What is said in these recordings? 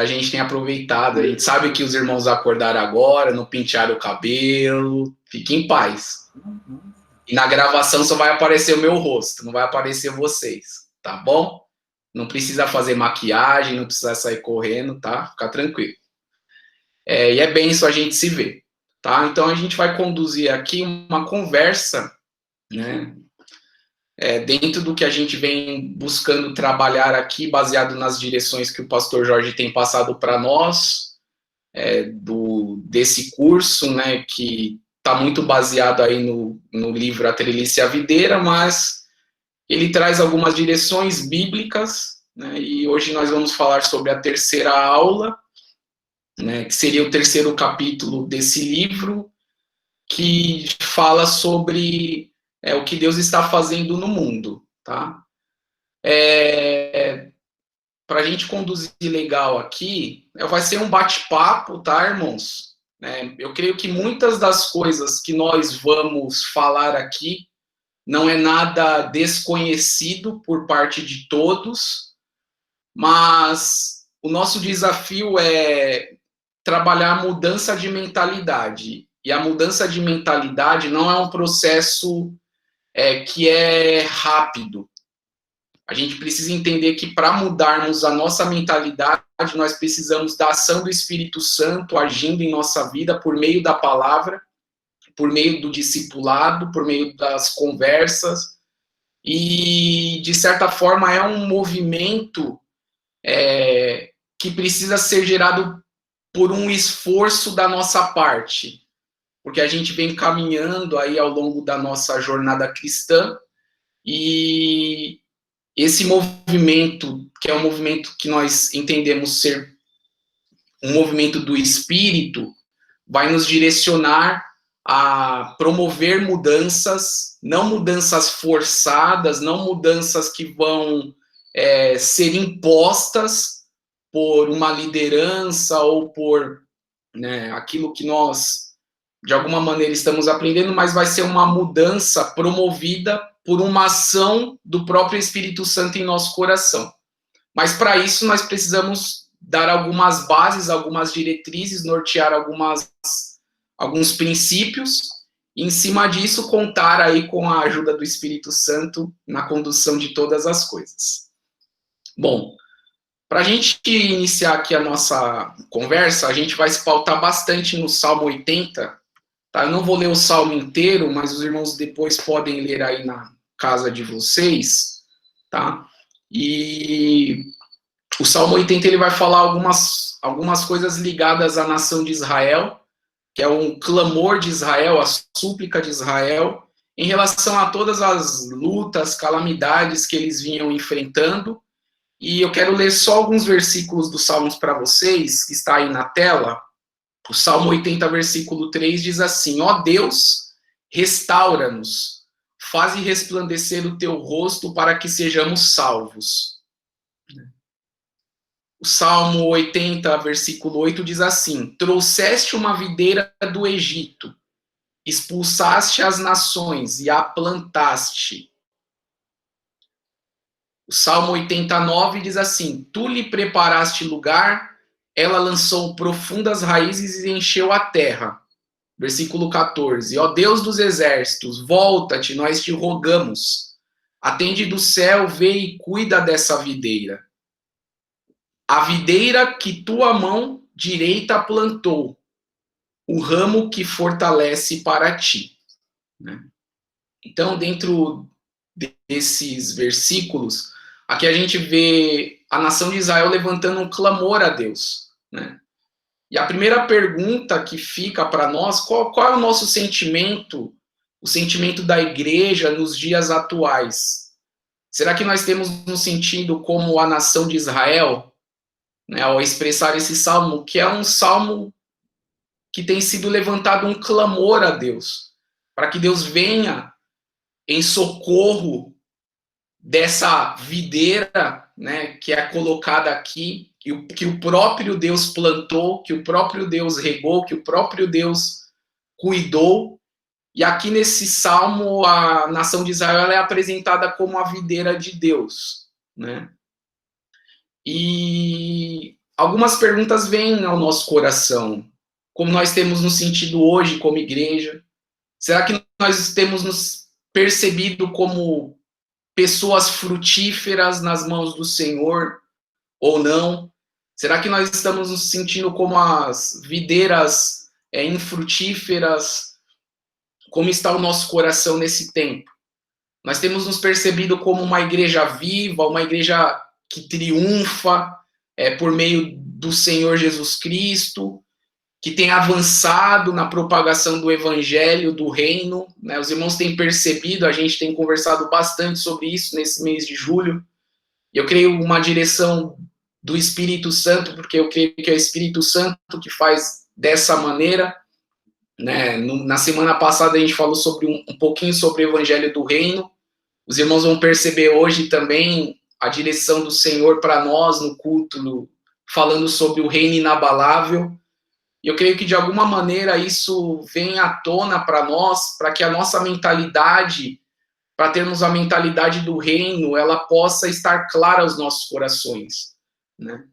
a gente tem aproveitado. A gente sabe que os irmãos acordaram agora, não pentearam o cabelo. Fique em paz. E na gravação só vai aparecer o meu rosto, não vai aparecer vocês, tá bom? Não precisa fazer maquiagem, não precisa sair correndo, tá? Fica tranquilo. E é bem isso a gente se ver, tá? Então a gente vai conduzir aqui uma conversa, né? Dentro do que a gente vem buscando trabalhar aqui, baseado nas direções que o pastor Jorge tem passado para nós, desse curso, né, que está muito baseado aí no livro A Treliça e a Videira, mas ele traz algumas direções bíblicas, né, e hoje nós vamos falar sobre a terceira aula, né, que seria o terceiro capítulo desse livro, que fala sobre o que Deus está fazendo no mundo, tá? Para a gente conduzir legal aqui, vai ser um bate-papo, tá, irmãos? Eu creio que muitas das coisas que nós vamos falar aqui não é nada desconhecido por parte de todos, mas o nosso desafio é trabalhar a mudança de mentalidade. E a mudança de mentalidade não é um processo que é rápido. A gente precisa entender que para mudarmos a nossa mentalidade, nós precisamos da ação do Espírito Santo agindo em nossa vida por meio da palavra, por meio do discipulado, por meio das conversas. E, de certa forma, é um movimento que precisa ser gerado por um esforço da nossa parte, porque a gente vem caminhando aí ao longo da nossa jornada cristã e esse movimento, que é um movimento que nós entendemos ser um movimento do Espírito, vai nos direcionar a promover mudanças, não mudanças forçadas, não mudanças que vão ser impostas por uma liderança ou por aquilo que nós, de alguma maneira, estamos aprendendo, mas vai ser uma mudança promovida por uma ação do próprio Espírito Santo em nosso coração. Mas para isso nós precisamos dar algumas bases, algumas diretrizes, nortear alguns princípios, e em cima disso contar aí com a ajuda do Espírito Santo na condução de todas as coisas. Bom, para a gente iniciar aqui a nossa conversa, a gente vai se pautar bastante no Salmo 80, tá? Eu não vou ler o Salmo inteiro, mas os irmãos depois podem ler aí na casa de vocês, tá? E o Salmo 80 ele vai falar algumas coisas ligadas à nação de Israel, que é um clamor de Israel, a súplica de Israel, em relação a todas as lutas, calamidades que eles vinham enfrentando. E eu quero ler só alguns versículos dos Salmos para vocês, que está aí na tela. O Salmo 80, versículo 3 diz assim: ó Deus, restaura-nos, faze resplandecer o teu rosto para que sejamos salvos. O Salmo 80, versículo 8 diz assim: trouxeste uma videira do Egito, expulsaste as nações e a plantaste. O Salmo 89 diz assim: tu lhe preparaste lugar, ela lançou profundas raízes e encheu a terra. Versículo 14: ó Deus dos exércitos, volta-te, nós te rogamos. Atende do céu, vê e cuida dessa videira. A videira que tua mão direita plantou, o ramo que fortalece para ti. Então, dentro desses versículos, aqui a gente vê a nação de Israel levantando um clamor a Deus, né? E a primeira pergunta que fica para nós, qual é o nosso sentimento, o sentimento da igreja nos dias atuais? Será que nós temos um sentido como a nação de Israel, né, ao expressar esse salmo, que é um salmo que tem sido levantado um clamor a Deus, para que Deus venha em socorro dessa videira, né, que é colocada aqui, que o próprio Deus plantou, que o próprio Deus regou, que o próprio Deus cuidou. E aqui nesse salmo, a nação de Israel é apresentada como a videira de Deus, né? E algumas perguntas vêm ao nosso coração. Como nós temos nos sentido hoje como igreja? Será que nós temos nos percebido como pessoas frutíferas nas mãos do Senhor ou não? Será que nós estamos nos sentindo como as videiras infrutíferas? Como está o nosso coração nesse tempo? Nós temos nos percebido como uma igreja viva, uma igreja que triunfa por meio do Senhor Jesus Cristo, que tem avançado na propagação do evangelho, do reino, né? Os irmãos têm percebido, a gente tem conversado bastante sobre isso nesse mês de julho. Eu creio uma direção do Espírito Santo, porque eu creio que é o Espírito Santo que faz dessa maneira, né? Na semana passada a gente falou sobre um pouquinho sobre o evangelho do reino. Os irmãos vão perceber hoje também a direção do Senhor para nós no culto, falando sobre o reino inabalável. E eu creio que, de alguma maneira, isso vem à tona para nós, para que a nossa mentalidade, para termos a mentalidade do reino, ela possa estar clara aos nossos corações, né?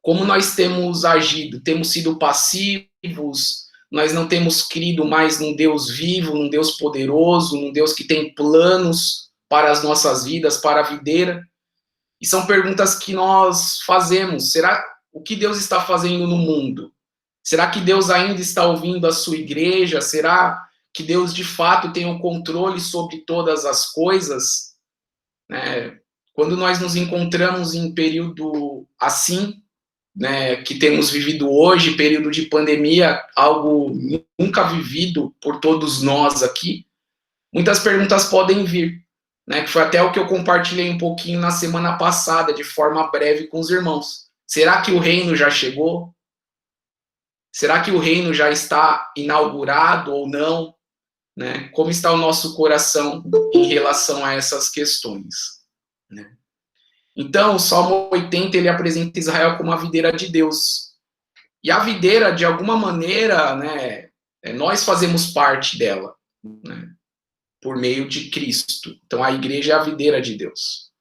Como nós temos agido? Temos sido passivos, nós não temos crido mais num Deus vivo, num Deus poderoso, num Deus que tem planos para as nossas vidas, para a videira. E são perguntas que nós fazemos. Será o que Deus está fazendo no mundo? Será que Deus ainda está ouvindo a sua igreja? Será que Deus, de fato, tem o controle sobre todas as coisas? Quando nós nos encontramos em período assim, né, que temos vivido hoje, período de pandemia, algo nunca vivido por todos nós aqui, muitas perguntas podem vir, né, que foi até o que eu compartilhei um pouquinho na semana passada, de forma breve com os irmãos. Será que o reino já chegou? Será que o reino já está inaugurado ou não? Né? Como está o nosso coração em relação a essas questões? Né? Então, o Salmo 80, ele apresenta Israel como a videira de Deus. E a videira, de alguma maneira, né, nós fazemos parte dela, né, por meio de Cristo. Então, a igreja é a videira de Deus.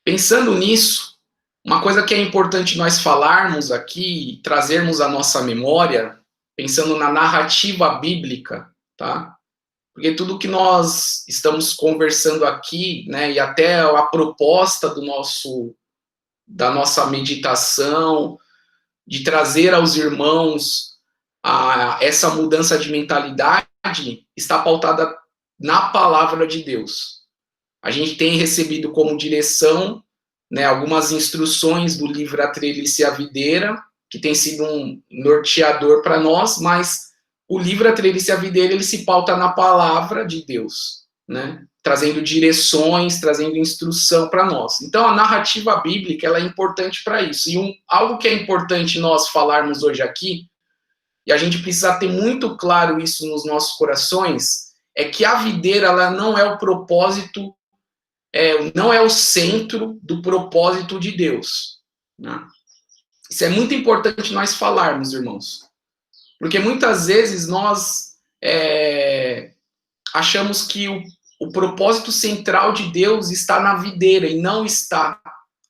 Pensando nisso, uma coisa que é importante nós falarmos aqui, trazermos à nossa memória, pensando na narrativa bíblica, tá? Porque tudo que nós estamos conversando aqui, né, e até a proposta da nossa meditação, de trazer aos irmãos essa mudança de mentalidade, está pautada na palavra de Deus. A gente tem recebido como direção, né, algumas instruções do livro A Treliça e a Videira, que tem sido um norteador para nós, mas o livro A Treliça e a Videira, ele se pauta na palavra de Deus, né, trazendo direções, trazendo instrução para nós. Então, a narrativa bíblica, ela é importante para isso. E algo que é importante nós falarmos hoje aqui, e a gente precisa ter muito claro isso nos nossos corações, é que a videira, ela não é o propósito, não é o centro do propósito de Deus, né? Isso é muito importante nós falarmos, irmãos. Porque muitas vezes nós achamos que o propósito central de Deus está na videira, e não está.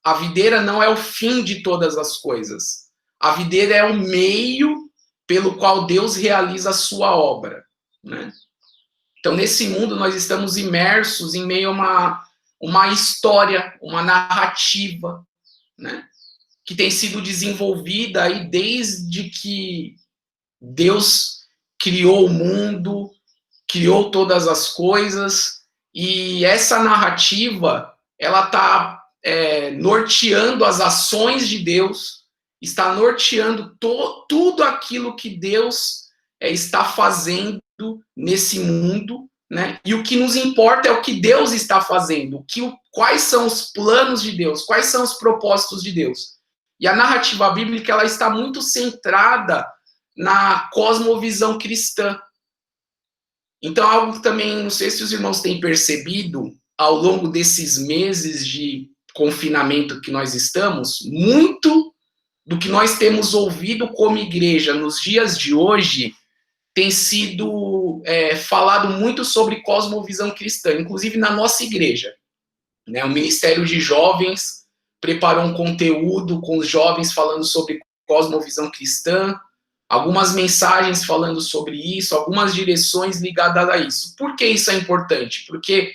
A videira não é o fim de todas as coisas. A videira é o meio pelo qual Deus realiza a sua obra, né? Então, nesse mundo, nós estamos imersos em meio a uma história, uma narrativa, né, que tem sido desenvolvida aí desde que Deus criou o mundo, criou todas as coisas, e essa narrativa, ela está norteando as ações de Deus, está norteando tudo aquilo que Deus está fazendo nesse mundo, né? E o que nos importa é o que Deus está fazendo, quais são os planos de Deus, quais são os propósitos de Deus. E a narrativa bíblica, ela está muito centrada na cosmovisão cristã. Então, algo que também, não sei se os irmãos têm percebido, ao longo desses meses de confinamento que nós estamos, muito do que nós temos ouvido como igreja nos dias de hoje tem sido falado muito sobre cosmovisão cristã, inclusive na nossa igreja, né? O Ministério de Jovens, preparou um conteúdo com os jovens falando sobre cosmovisão cristã, algumas mensagens falando sobre isso, algumas direções ligadas a isso. Por que isso é importante? Porque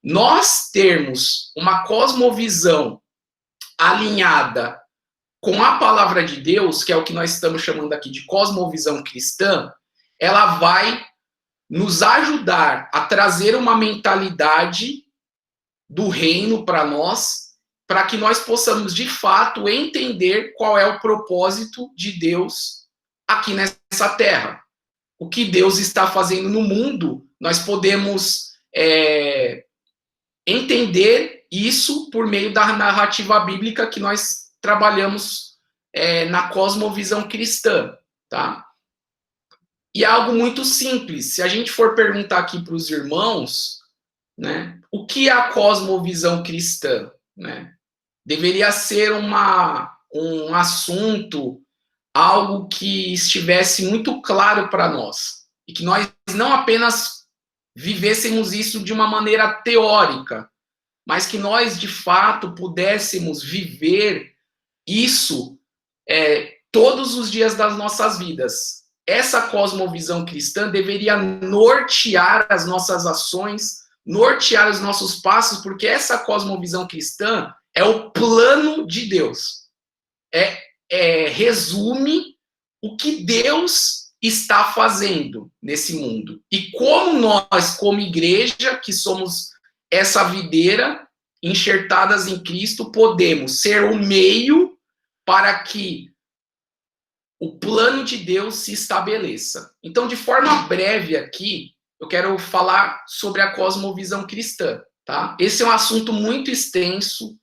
nós termos uma cosmovisão alinhada com a palavra de Deus, que é o que nós estamos chamando aqui de cosmovisão cristã, ela vai nos ajudar a trazer uma mentalidade do reino para nós, para que nós possamos, de fato, entender qual é o propósito de Deus aqui nessa terra. O que Deus está fazendo no mundo, nós podemos entender isso por meio da narrativa bíblica que nós trabalhamos na cosmovisão cristã, tá? E é algo muito simples. Se a gente for perguntar aqui para os irmãos, né, o que é a cosmovisão cristã, né? Deveria ser um assunto, algo que estivesse muito claro para nós. E que nós não apenas vivêssemos isso de uma maneira teórica, mas que nós, de fato, pudéssemos viver isso todos os dias das nossas vidas. Essa cosmovisão cristã deveria nortear as nossas ações, nortear os nossos passos, porque essa cosmovisão cristã é o plano de Deus. Resume o que Deus está fazendo nesse mundo. E como nós, como igreja, que somos essa videira enxertadas em Cristo, podemos ser o meio para que o plano de Deus se estabeleça. Então, de forma breve aqui, eu quero falar sobre a cosmovisão cristã, tá? Esse é um assunto muito extenso,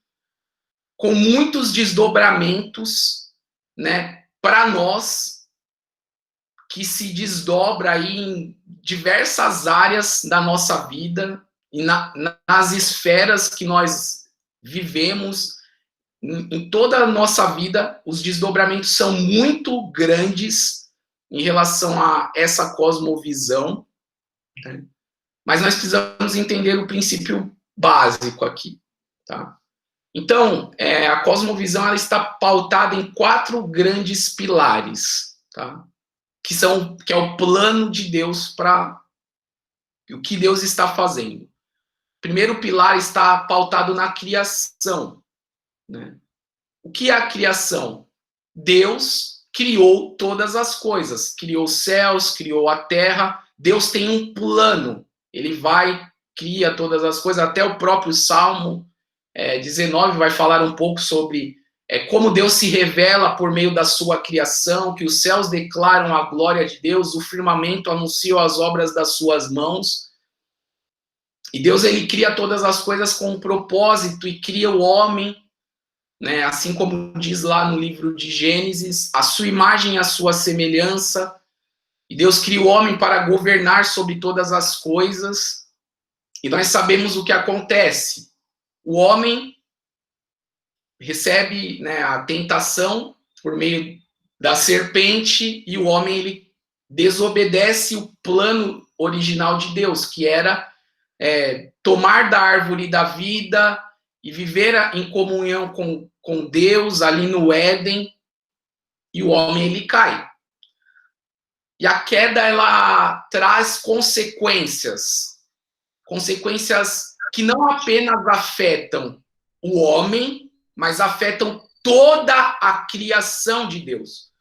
com muitos desdobramentos, né, para nós, que se desdobra aí em diversas áreas da nossa vida, e nas esferas que nós vivemos, em toda a nossa vida, os desdobramentos são muito grandes em relação a essa cosmovisão, né? Mas nós precisamos entender o princípio básico aqui, tá? Então, a cosmovisão ela está pautada em 4 grandes pilares, tá? Que é o plano de Deus para o que Deus está fazendo. O primeiro pilar está pautado na criação, né? O que é a criação? Deus criou todas as coisas, criou os céus, criou a terra. Deus tem um plano, ele cria todas as coisas, até o próprio Salmo 19 vai falar um pouco sobre como Deus se revela por meio da sua criação, que os céus declaram a glória de Deus, o firmamento anuncia as obras das suas mãos. E Deus, ele cria todas as coisas com um propósito e cria o homem, né, assim como diz lá no livro de Gênesis, a sua imagem e a sua semelhança. E Deus cria o homem para governar sobre todas as coisas. E nós sabemos o que acontece. O homem recebe, né, a tentação por meio da serpente e o homem ele desobedece o plano original de Deus, que era tomar da árvore da vida e viver em comunhão com Deus ali no Éden, e o homem ele cai. E a queda ela traz consequências que não apenas afetam o homem, mas afetam toda a criação de Deus.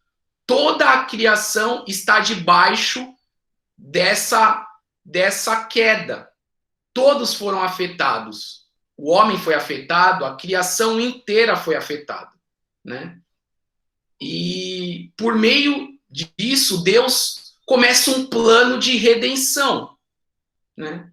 Toda a criação está debaixo dessa queda. Todos foram afetados. O homem foi afetado, a criação inteira foi afetada, né? E por meio disso, Deus começa um plano de redenção, né?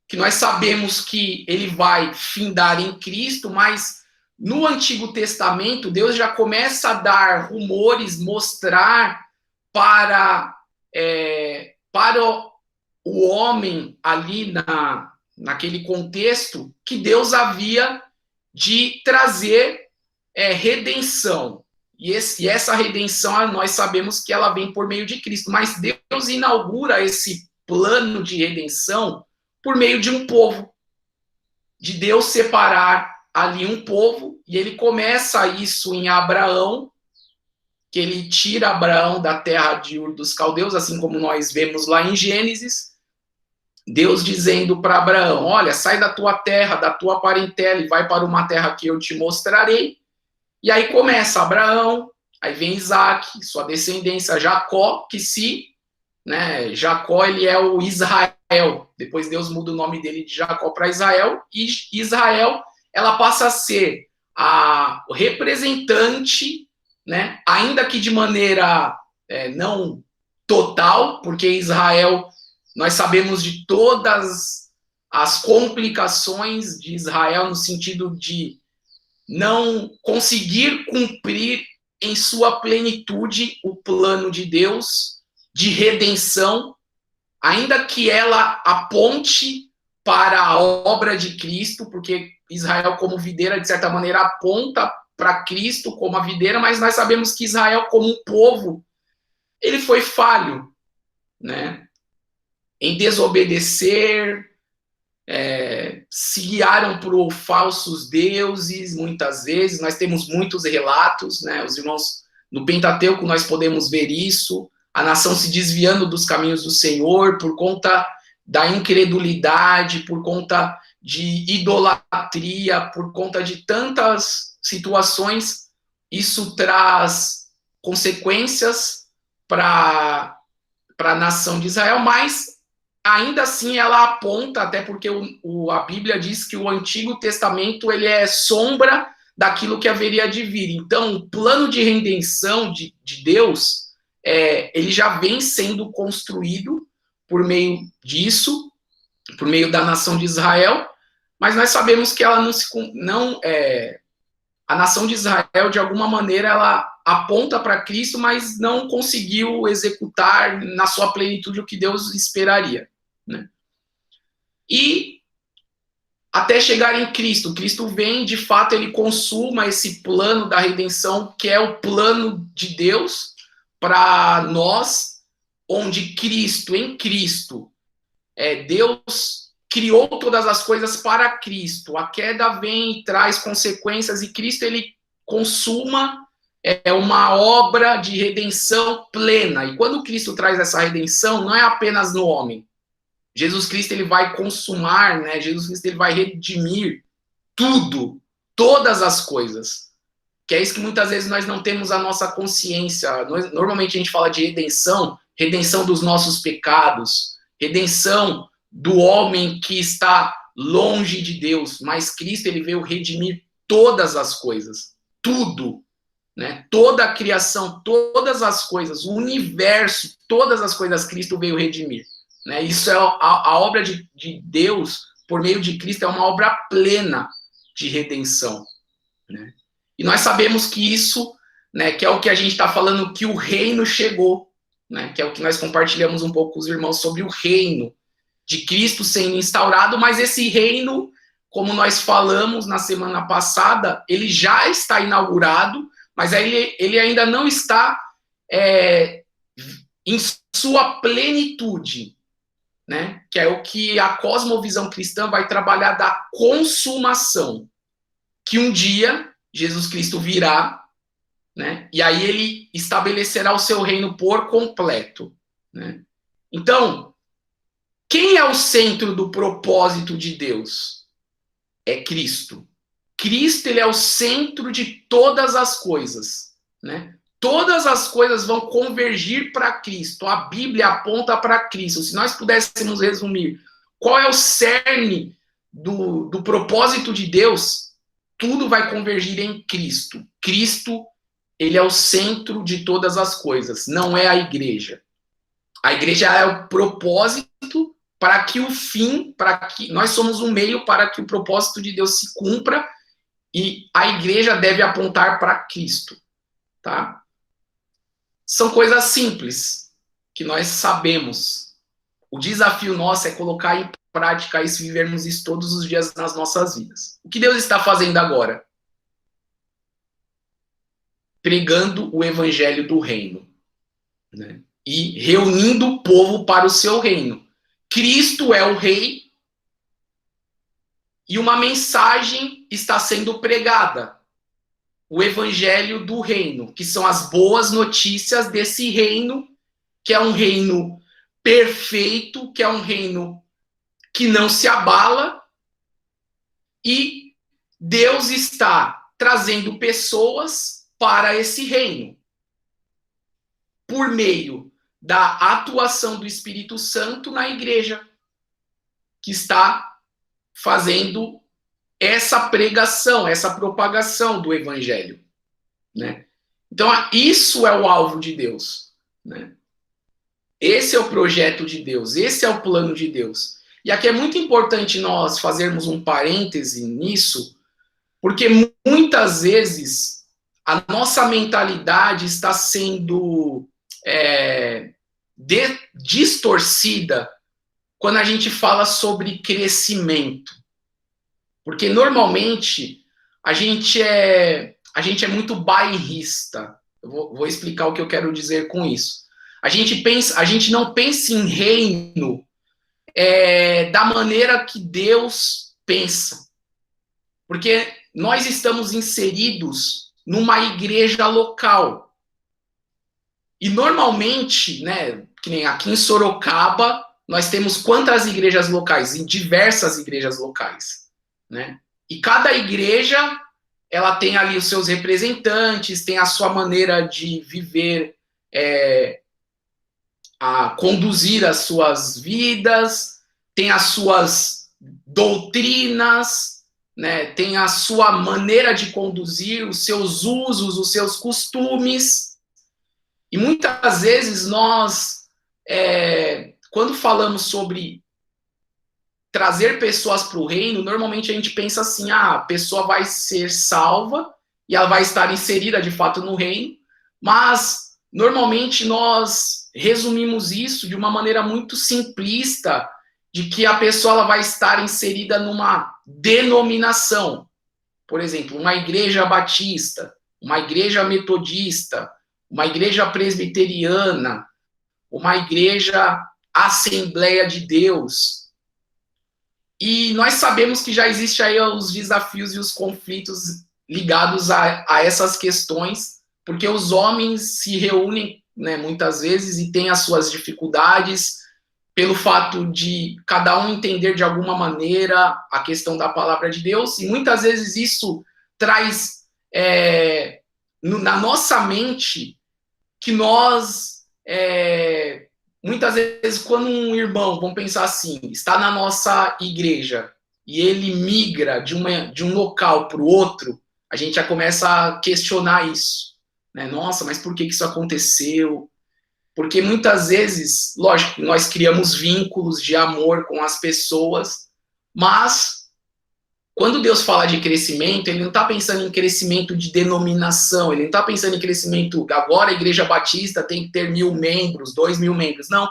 Que nós sabemos que ele vai findar em Cristo, mas no Antigo Testamento, Deus já começa a dar rumores, mostrar para o homem ali naquele contexto, que Deus havia de trazer redenção. E essa redenção, nós sabemos que ela vem por meio de Cristo, mas Deus inaugura esse plano de redenção por meio de um povo, de Deus separar ali um povo, e ele começa isso em Abraão, que ele tira Abraão da terra de Ur dos Caldeus, assim como nós vemos lá em Gênesis, Deus dizendo para Abraão, olha, sai da tua terra, da tua parentela e vai para uma terra que eu te mostrarei. E aí começa Abraão, aí vem Isaac, sua descendência Jacó, que né, Jacó ele é o Israel, depois Deus muda o nome dele de Jacó para Israel, e Israel ela passa a ser a representante, né, ainda que de maneira não total, porque Israel, nós sabemos de todas as complicações de Israel no sentido de não conseguir cumprir em sua plenitude o plano de Deus de redenção, ainda que ela aponte para a obra de Cristo, porque Israel como videira, de certa maneira, aponta para Cristo como a videira, mas nós sabemos que Israel como um povo, ele foi falho, né? Em desobedecer, se guiaram por falsos deuses, muitas vezes, nós temos muitos relatos, né? Os irmãos, no Pentateuco nós podemos ver isso, a nação se desviando dos caminhos do Senhor por conta da incredulidade, por conta de idolatria, por conta de tantas situações, isso traz consequências para a nação de Israel, mas ainda assim ela aponta, até porque a Bíblia diz que o Antigo Testamento ele é sombra daquilo que haveria de vir. Então, o plano de redenção de Deus, ele já vem sendo construído por meio disso, por meio da nação de Israel, mas nós sabemos que ela a nação de Israel, de alguma maneira, ela aponta para Cristo, mas não conseguiu executar na sua plenitude o que Deus esperaria, né? E até chegar em Cristo, Cristo vem, de fato, ele consuma esse plano da redenção, que é o plano de Deus para nós, onde Cristo, em Cristo, Deus criou todas as coisas para Cristo. A queda vem e traz consequências, e Cristo, ele consuma uma obra de redenção plena. E quando Cristo traz essa redenção, não é apenas no homem. Jesus Cristo, ele vai consumar, né? Jesus Cristo, ele vai redimir tudo, todas as coisas. Que é isso que muitas vezes nós não temos a nossa consciência. Normalmente a gente fala de redenção, redenção dos nossos pecados, redenção do homem que está longe de Deus, mas Cristo, ele veio redimir todas as coisas, tudo, né? Toda a criação, todas as coisas, o universo, todas as coisas Cristo veio redimir, né? Isso é a obra de Deus, por meio de Cristo, é uma obra plena de redenção, né? E nós sabemos que isso, né, que é o que a gente está falando, que o reino chegou, né? Que é o que nós compartilhamos um pouco com os irmãos sobre o reino de Cristo sendo instaurado, mas esse reino, como nós falamos na semana passada, ele já está inaugurado, mas ele ainda não está em sua plenitude, né? Que é o que a cosmovisão cristã vai trabalhar da consumação, que um dia Jesus Cristo virá, né? E aí ele estabelecerá o seu reino por completo, né? Então, quem é o centro do propósito de Deus? É Cristo. Cristo, ele é o centro de todas as coisas, né? Todas as coisas vão convergir para Cristo. A Bíblia aponta para Cristo. Se nós pudéssemos resumir qual é o cerne do propósito de Deus, tudo vai convergir em Cristo. Cristo, ele é o centro de todas as coisas, não é a igreja. A igreja é o propósito para que o fim, para que nós somos um meio para que o propósito de Deus se cumpra, e a igreja deve apontar para Cristo, tá? São coisas simples que nós sabemos. O desafio nosso é colocar em prática isso, vivermos isso todos os dias nas nossas vidas. O que Deus está fazendo agora? Pregando o evangelho do reino, né? E reunindo o povo para o seu reino. Cristo é o rei, e uma mensagem está sendo pregada. O evangelho do reino, que são as boas notícias desse reino, que é um reino perfeito, que é um reino que não se abala, e Deus está trazendo pessoas para esse reino, por meio da atuação do Espírito Santo na igreja, que está fazendo essa pregação, essa propagação do evangelho, né? Então, isso é o alvo de Deus, né? Esse é o projeto de Deus, esse é o plano de Deus. E aqui é muito importante nós fazermos um parêntese nisso, porque muitas vezes a nossa mentalidade está sendo distorcida quando a gente fala sobre crescimento. Porque normalmente a gente é muito bairrista. Eu vou explicar o que eu quero dizer com isso. A gente não pensa em reino da maneira que Deus pensa. Porque nós estamos inseridos numa igreja local. E normalmente, né, que nem aqui em Sorocaba, nós temos quantas igrejas locais? Em diversas igrejas locais, né? E cada igreja, ela tem ali os seus representantes, tem a sua maneira de viver, a conduzir as suas vidas, tem as suas doutrinas, né? Tem a sua maneira de conduzir, os seus usos, os seus costumes. E muitas vezes nós, quando falamos sobre trazer pessoas para o reino, normalmente a gente pensa assim, a pessoa vai ser salva e ela vai estar inserida de fato no reino, mas normalmente nós resumimos isso de uma maneira muito simplista, de que a pessoa ela vai estar inserida numa denominação. Por exemplo, uma igreja batista, uma igreja metodista, uma igreja presbiteriana, uma igreja Assembleia de Deus. E nós sabemos que já existem aí os desafios e os conflitos ligados a essas questões, porque os homens se reúnem, né, muitas vezes e têm as suas dificuldades pelo fato de cada um entender de alguma maneira a questão da palavra de Deus, e muitas vezes isso traz na nossa mente que nós, muitas vezes, quando um irmão, vamos pensar assim, está na nossa igreja e ele migra de um local para o outro, a gente já começa a questionar isso, né? Nossa, mas por que isso aconteceu? Porque muitas vezes, lógico, nós criamos vínculos de amor com as pessoas, mas quando Deus fala de crescimento, ele não está pensando em crescimento de denominação, ele não está pensando em crescimento, agora a Igreja Batista tem que ter 1.000 membros, 2.000 membros, não.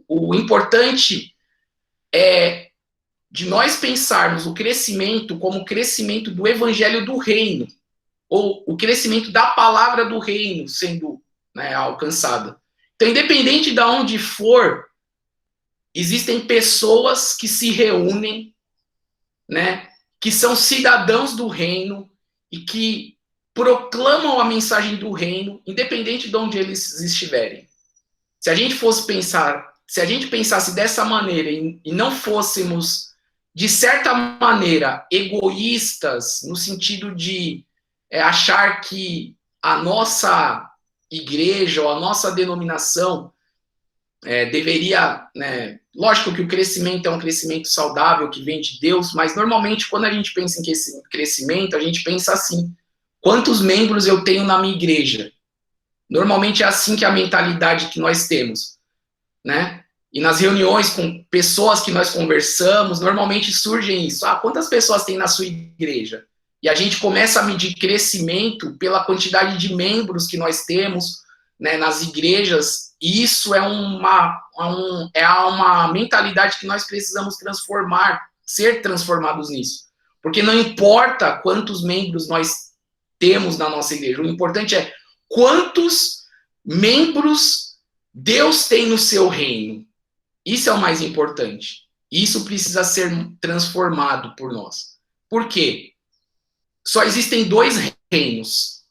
O importante é de nós pensarmos o crescimento como o crescimento do evangelho do reino, ou o crescimento da palavra do reino sendo, né, alcançada. Então, independente de onde for, existem pessoas que se reúnem, né, que são cidadãos do reino e que proclamam a mensagem do reino, independente de onde eles estiverem. Se a gente pensasse dessa maneira e não fôssemos, de certa maneira, egoístas, no sentido de achar que a nossa igreja ou a nossa denominação deveria, né, lógico que o crescimento é um crescimento saudável que vem de Deus, mas normalmente quando a gente pensa em crescimento, a gente pensa assim, quantos membros eu tenho na minha igreja? Normalmente é assim que a mentalidade que nós temos, né? E nas reuniões com pessoas que nós conversamos, normalmente surgem isso. Quantas pessoas tem na sua igreja? E a gente começa a medir crescimento pela quantidade de membros que nós temos, né, nas igrejas, e isso é uma mentalidade que nós precisamos transformar, ser transformados nisso. Porque não importa quantos membros nós temos na nossa igreja, o importante é quantos membros Deus tem no seu reino. Isso é o mais importante. Isso precisa ser transformado por nós. Por quê? Só existem dois reinos,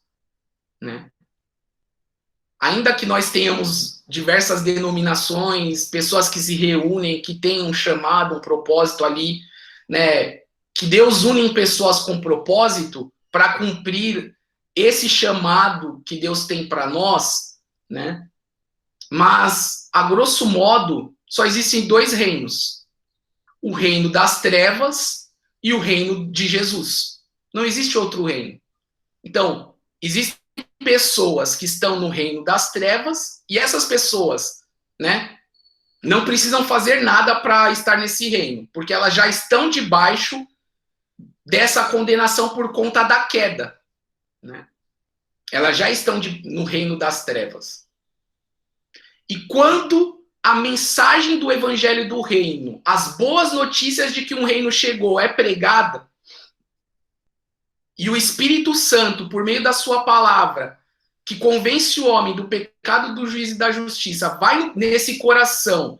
né? Ainda que nós tenhamos diversas denominações, pessoas que se reúnem, que têm um chamado, um propósito ali, né? Que Deus une pessoas com propósito para cumprir esse chamado que Deus tem para nós, né? Mas, a grosso modo, só existem dois reinos: o reino das trevas e o reino de Jesus. Não existe outro reino. Então, existem pessoas que estão no reino das trevas e essas pessoas, né, não precisam fazer nada para estar nesse reino, porque elas já estão debaixo dessa condenação por conta da queda, né? Elas já estão no reino das trevas. E quando a mensagem do evangelho do reino, as boas notícias de que um reino chegou é pregada, e o Espírito Santo, por meio da sua palavra, que convence o homem do pecado, do juízo e da justiça, vai nesse coração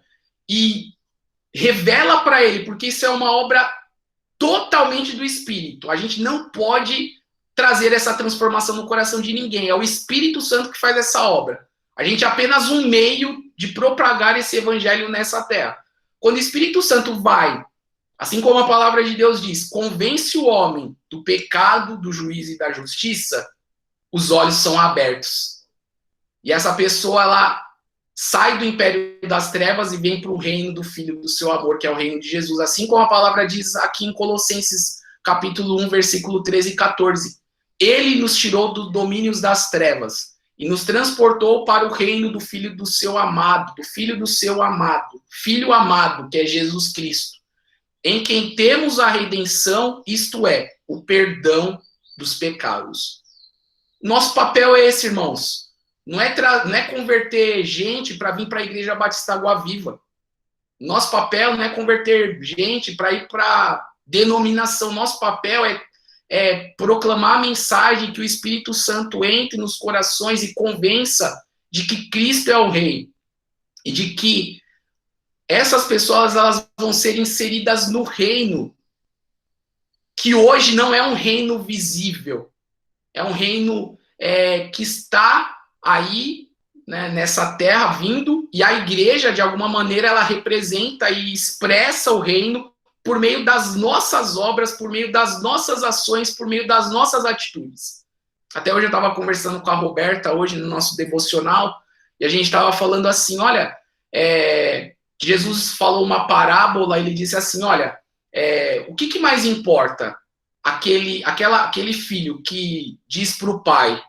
e revela para ele, porque isso é uma obra totalmente do Espírito. A gente não pode trazer essa transformação no coração de ninguém. É o Espírito Santo que faz essa obra. A gente é apenas um meio de propagar esse evangelho nessa terra. Quando o Espírito Santo vai, assim como a palavra de Deus diz, convence o homem do pecado, do juízo e da justiça, os olhos são abertos. E essa pessoa, ela sai do império das trevas e vem para o reino do Filho do seu amor, que é o reino de Jesus. Assim como a palavra diz aqui em Colossenses, capítulo 1, versículo 13 e 14. Ele nos tirou dos domínios das trevas e nos transportou para o reino do Filho do seu amado, do Filho do seu amado, Filho amado, que é Jesus Cristo, em quem temos a redenção, isto é, o perdão dos pecados. Nosso papel é esse, irmãos. Não é converter gente para vir para a Igreja Batista Água Viva. Nosso papel não é converter gente para ir para denominação. Nosso papel é proclamar a mensagem, que o Espírito Santo entre nos corações e convença de que Cristo é o Rei. E de que essas pessoas, elas vão ser inseridas no reino, que hoje não é um reino visível. É um reino que está aí, né, nessa terra vindo, e a igreja, de alguma maneira, ela representa e expressa o reino por meio das nossas obras, por meio das nossas ações, por meio das nossas atitudes. Até hoje eu estava conversando com a Roberta, hoje no nosso devocional, e a gente estava falando assim, olha, Jesus falou uma parábola, ele disse assim, olha, o que mais importa? Aquele filho que diz para o pai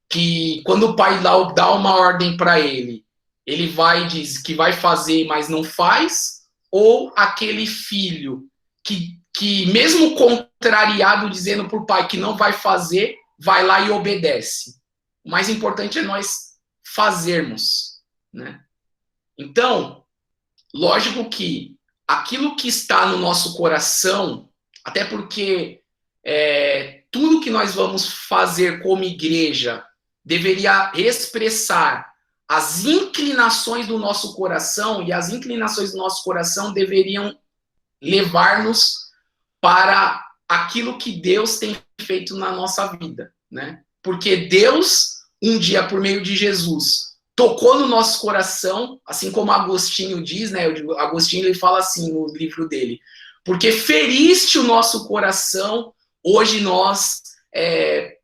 que quando o pai dá uma ordem para ele, ele vai e diz que vai fazer, mas não faz, ou aquele filho que mesmo contrariado, dizendo para o pai que não vai fazer, vai lá e obedece. O mais importante é nós fazermos, né? Então, lógico que aquilo que está no nosso coração, até porque tudo que nós vamos fazer como igreja deveria expressar as inclinações do nosso coração, e as inclinações do nosso coração deveriam levar-nos para aquilo que Deus tem feito na nossa vida, né? Porque Deus, um dia, por meio de Jesus, tocou no nosso coração, assim como Agostinho diz, né? Agostinho, ele fala assim no livro dele, porque feriste o nosso coração, hoje nós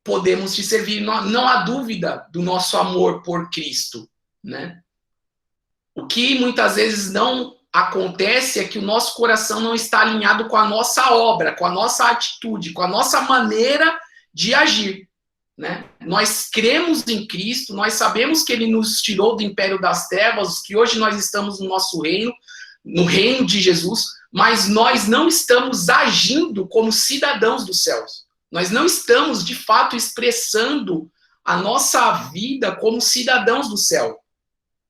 podemos te servir. Não há dúvida do nosso amor por Cristo, né? O que muitas vezes não acontece é que o nosso coração não está alinhado com a nossa obra, com a nossa atitude, com a nossa maneira de agir, né? Nós cremos em Cristo, nós sabemos que Ele nos tirou do império das trevas, que hoje nós estamos no nosso reino, no reino de Jesus, mas nós não estamos agindo como cidadãos dos céus. Nós não estamos, de fato, expressando a nossa vida como cidadãos do céu.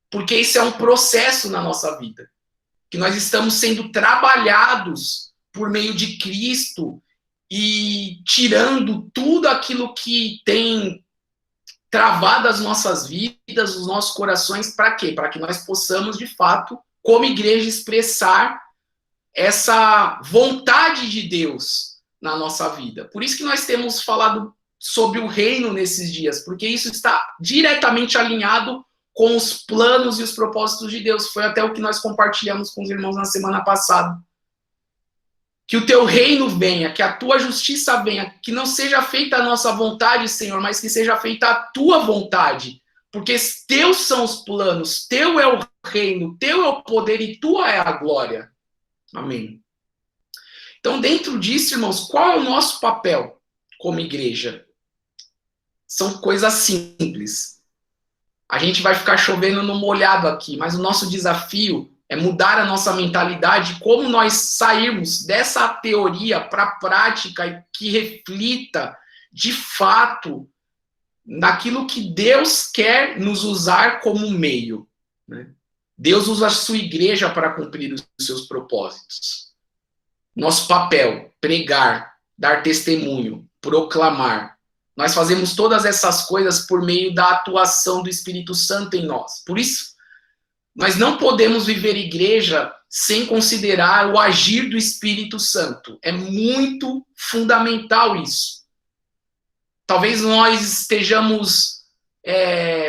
Porque isso é um processo na nossa vida. Que nós estamos sendo trabalhados por meio de Cristo e tirando tudo aquilo que tem travado as nossas vidas, os nossos corações, para quê? Para que nós possamos, de fato, como igreja, expressar essa vontade de Deus na nossa vida. Por isso que nós temos falado sobre o reino nesses dias, porque isso está diretamente alinhado com os planos e os propósitos de Deus. Foi até o que nós compartilhamos com os irmãos na semana passada. Que o teu reino venha, que a tua justiça venha, que não seja feita a nossa vontade, Senhor, mas que seja feita a tua vontade. Porque teus são os planos, teu é o reino, teu é o poder e tua é a glória. Amém. Então, dentro disso, irmãos, qual é o nosso papel como igreja? São coisas simples. A gente vai ficar chovendo no molhado aqui, mas o nosso desafio é mudar a nossa mentalidade, como nós sairmos dessa teoria para a prática que reflita, de fato, naquilo que Deus quer nos usar como meio. Né? Deus usa a sua igreja para cumprir os seus propósitos. Nosso papel, pregar, dar testemunho, proclamar. Nós fazemos todas essas coisas por meio da atuação do Espírito Santo em nós. Por isso, nós não podemos viver igreja sem considerar o agir do Espírito Santo. É muito fundamental isso. Talvez nós estejamos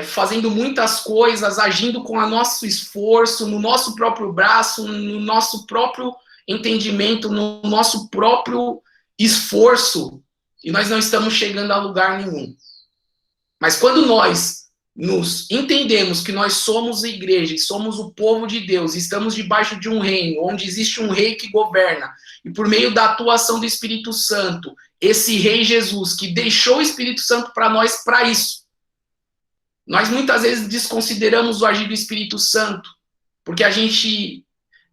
fazendo muitas coisas, agindo com o nosso esforço, no nosso próprio braço, no nosso próprio entendimento, no nosso próprio esforço, e nós não estamos chegando a lugar nenhum. Mas quando nós nos entendemos que nós somos a igreja, e somos o povo de Deus, estamos debaixo de um reino, onde existe um rei que governa, e por meio da atuação do Espírito Santo, esse rei Jesus, que deixou o Espírito Santo para nós para isso. Nós muitas vezes desconsideramos o agir do Espírito Santo, porque a gente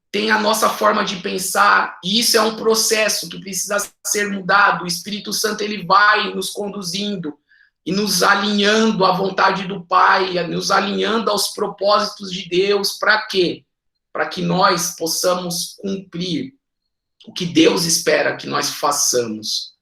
tem a nossa forma de pensar, e isso é um processo que precisa ser mudado. O Espírito Santo, ele vai nos conduzindo e nos alinhando à vontade do Pai, nos alinhando aos propósitos de Deus. Para quê? Para que nós possamos cumprir o que Deus espera que nós façamos.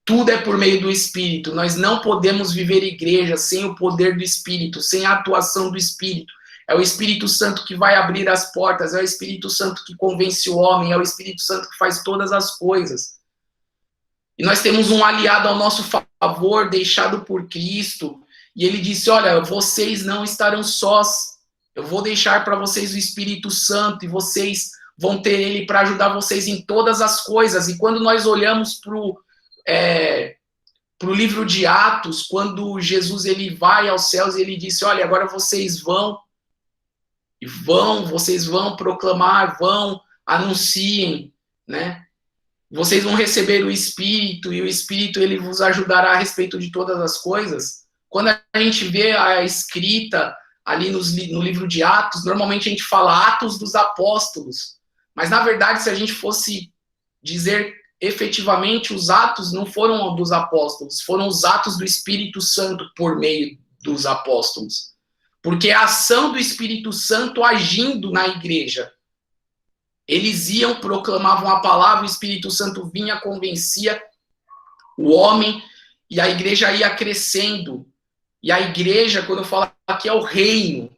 Tudo é por meio do Espírito. Nós não podemos viver igreja sem o poder do Espírito, sem a atuação do Espírito. É o Espírito Santo que vai abrir as portas, é o Espírito Santo que convence o homem, é o Espírito Santo que faz todas as coisas. E nós temos um aliado ao nosso favor, deixado por Cristo, e ele disse, olha, vocês não estarão sós, eu vou deixar para vocês o Espírito Santo, e vocês vão ter ele para ajudar vocês em todas as coisas. E quando nós olhamos para o livro de Atos, quando Jesus ele vai aos céus, e ele disse, olha, agora vocês vocês vão proclamar, anunciem, né? Vocês vão receber o Espírito, e o Espírito ele vos ajudará a respeito de todas as coisas. Quando a gente vê a escrita ali no livro de Atos, normalmente a gente fala Atos dos Apóstolos, mas na verdade, se a gente fosse dizer efetivamente, os atos não foram dos apóstolos, foram os atos do Espírito Santo por meio dos apóstolos. Porque a ação do Espírito Santo agindo na igreja. Eles iam, proclamavam a palavra, o Espírito Santo vinha, convencia o homem, e a igreja ia crescendo. E a igreja, quando eu falo aqui, é o reino.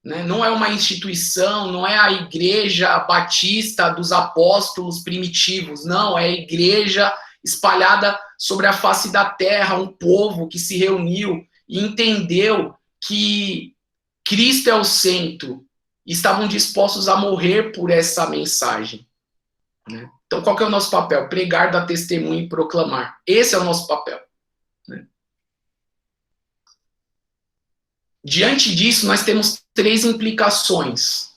Né? Não é uma instituição, não é a igreja batista dos apóstolos primitivos. Não, é a igreja espalhada sobre a face da terra, um povo que se reuniu e entendeu que Cristo é o centro, e estavam dispostos a morrer por essa mensagem. Né? Então, qual que é o nosso papel? Pregar, dar testemunho e proclamar. Esse é o nosso papel. Né? Diante disso, nós temos 3 implicações,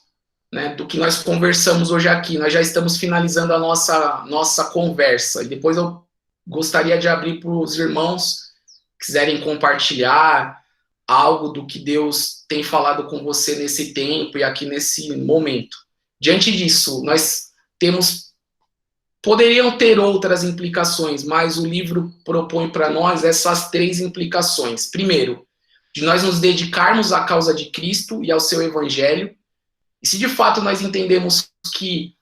né, do que nós conversamos hoje aqui. Nós já estamos finalizando a nossa conversa, e depois eu gostaria de abrir para os irmãos que quiserem compartilhar algo do que Deus tem falado com você nesse tempo e aqui nesse momento. Diante disso, poderiam ter outras implicações, mas o livro propõe para nós essas 3 implicações. Primeiro, de nós nos dedicarmos à causa de Cristo e ao seu evangelho. E se de fato nós entendemos que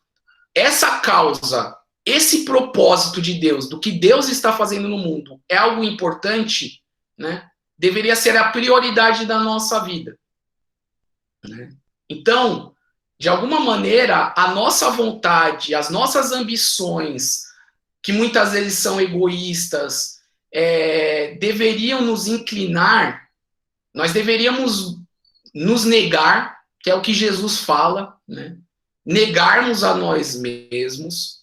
essa causa, esse propósito de Deus, do que Deus está fazendo no mundo, é algo importante, né? Deveria ser a prioridade da nossa vida. Né? Então, de alguma maneira, a nossa vontade, as nossas ambições, que muitas vezes são egoístas, deveriam nos inclinar, nós deveríamos nos negar, que é o que Jesus fala, né? Negarmos a nós mesmos,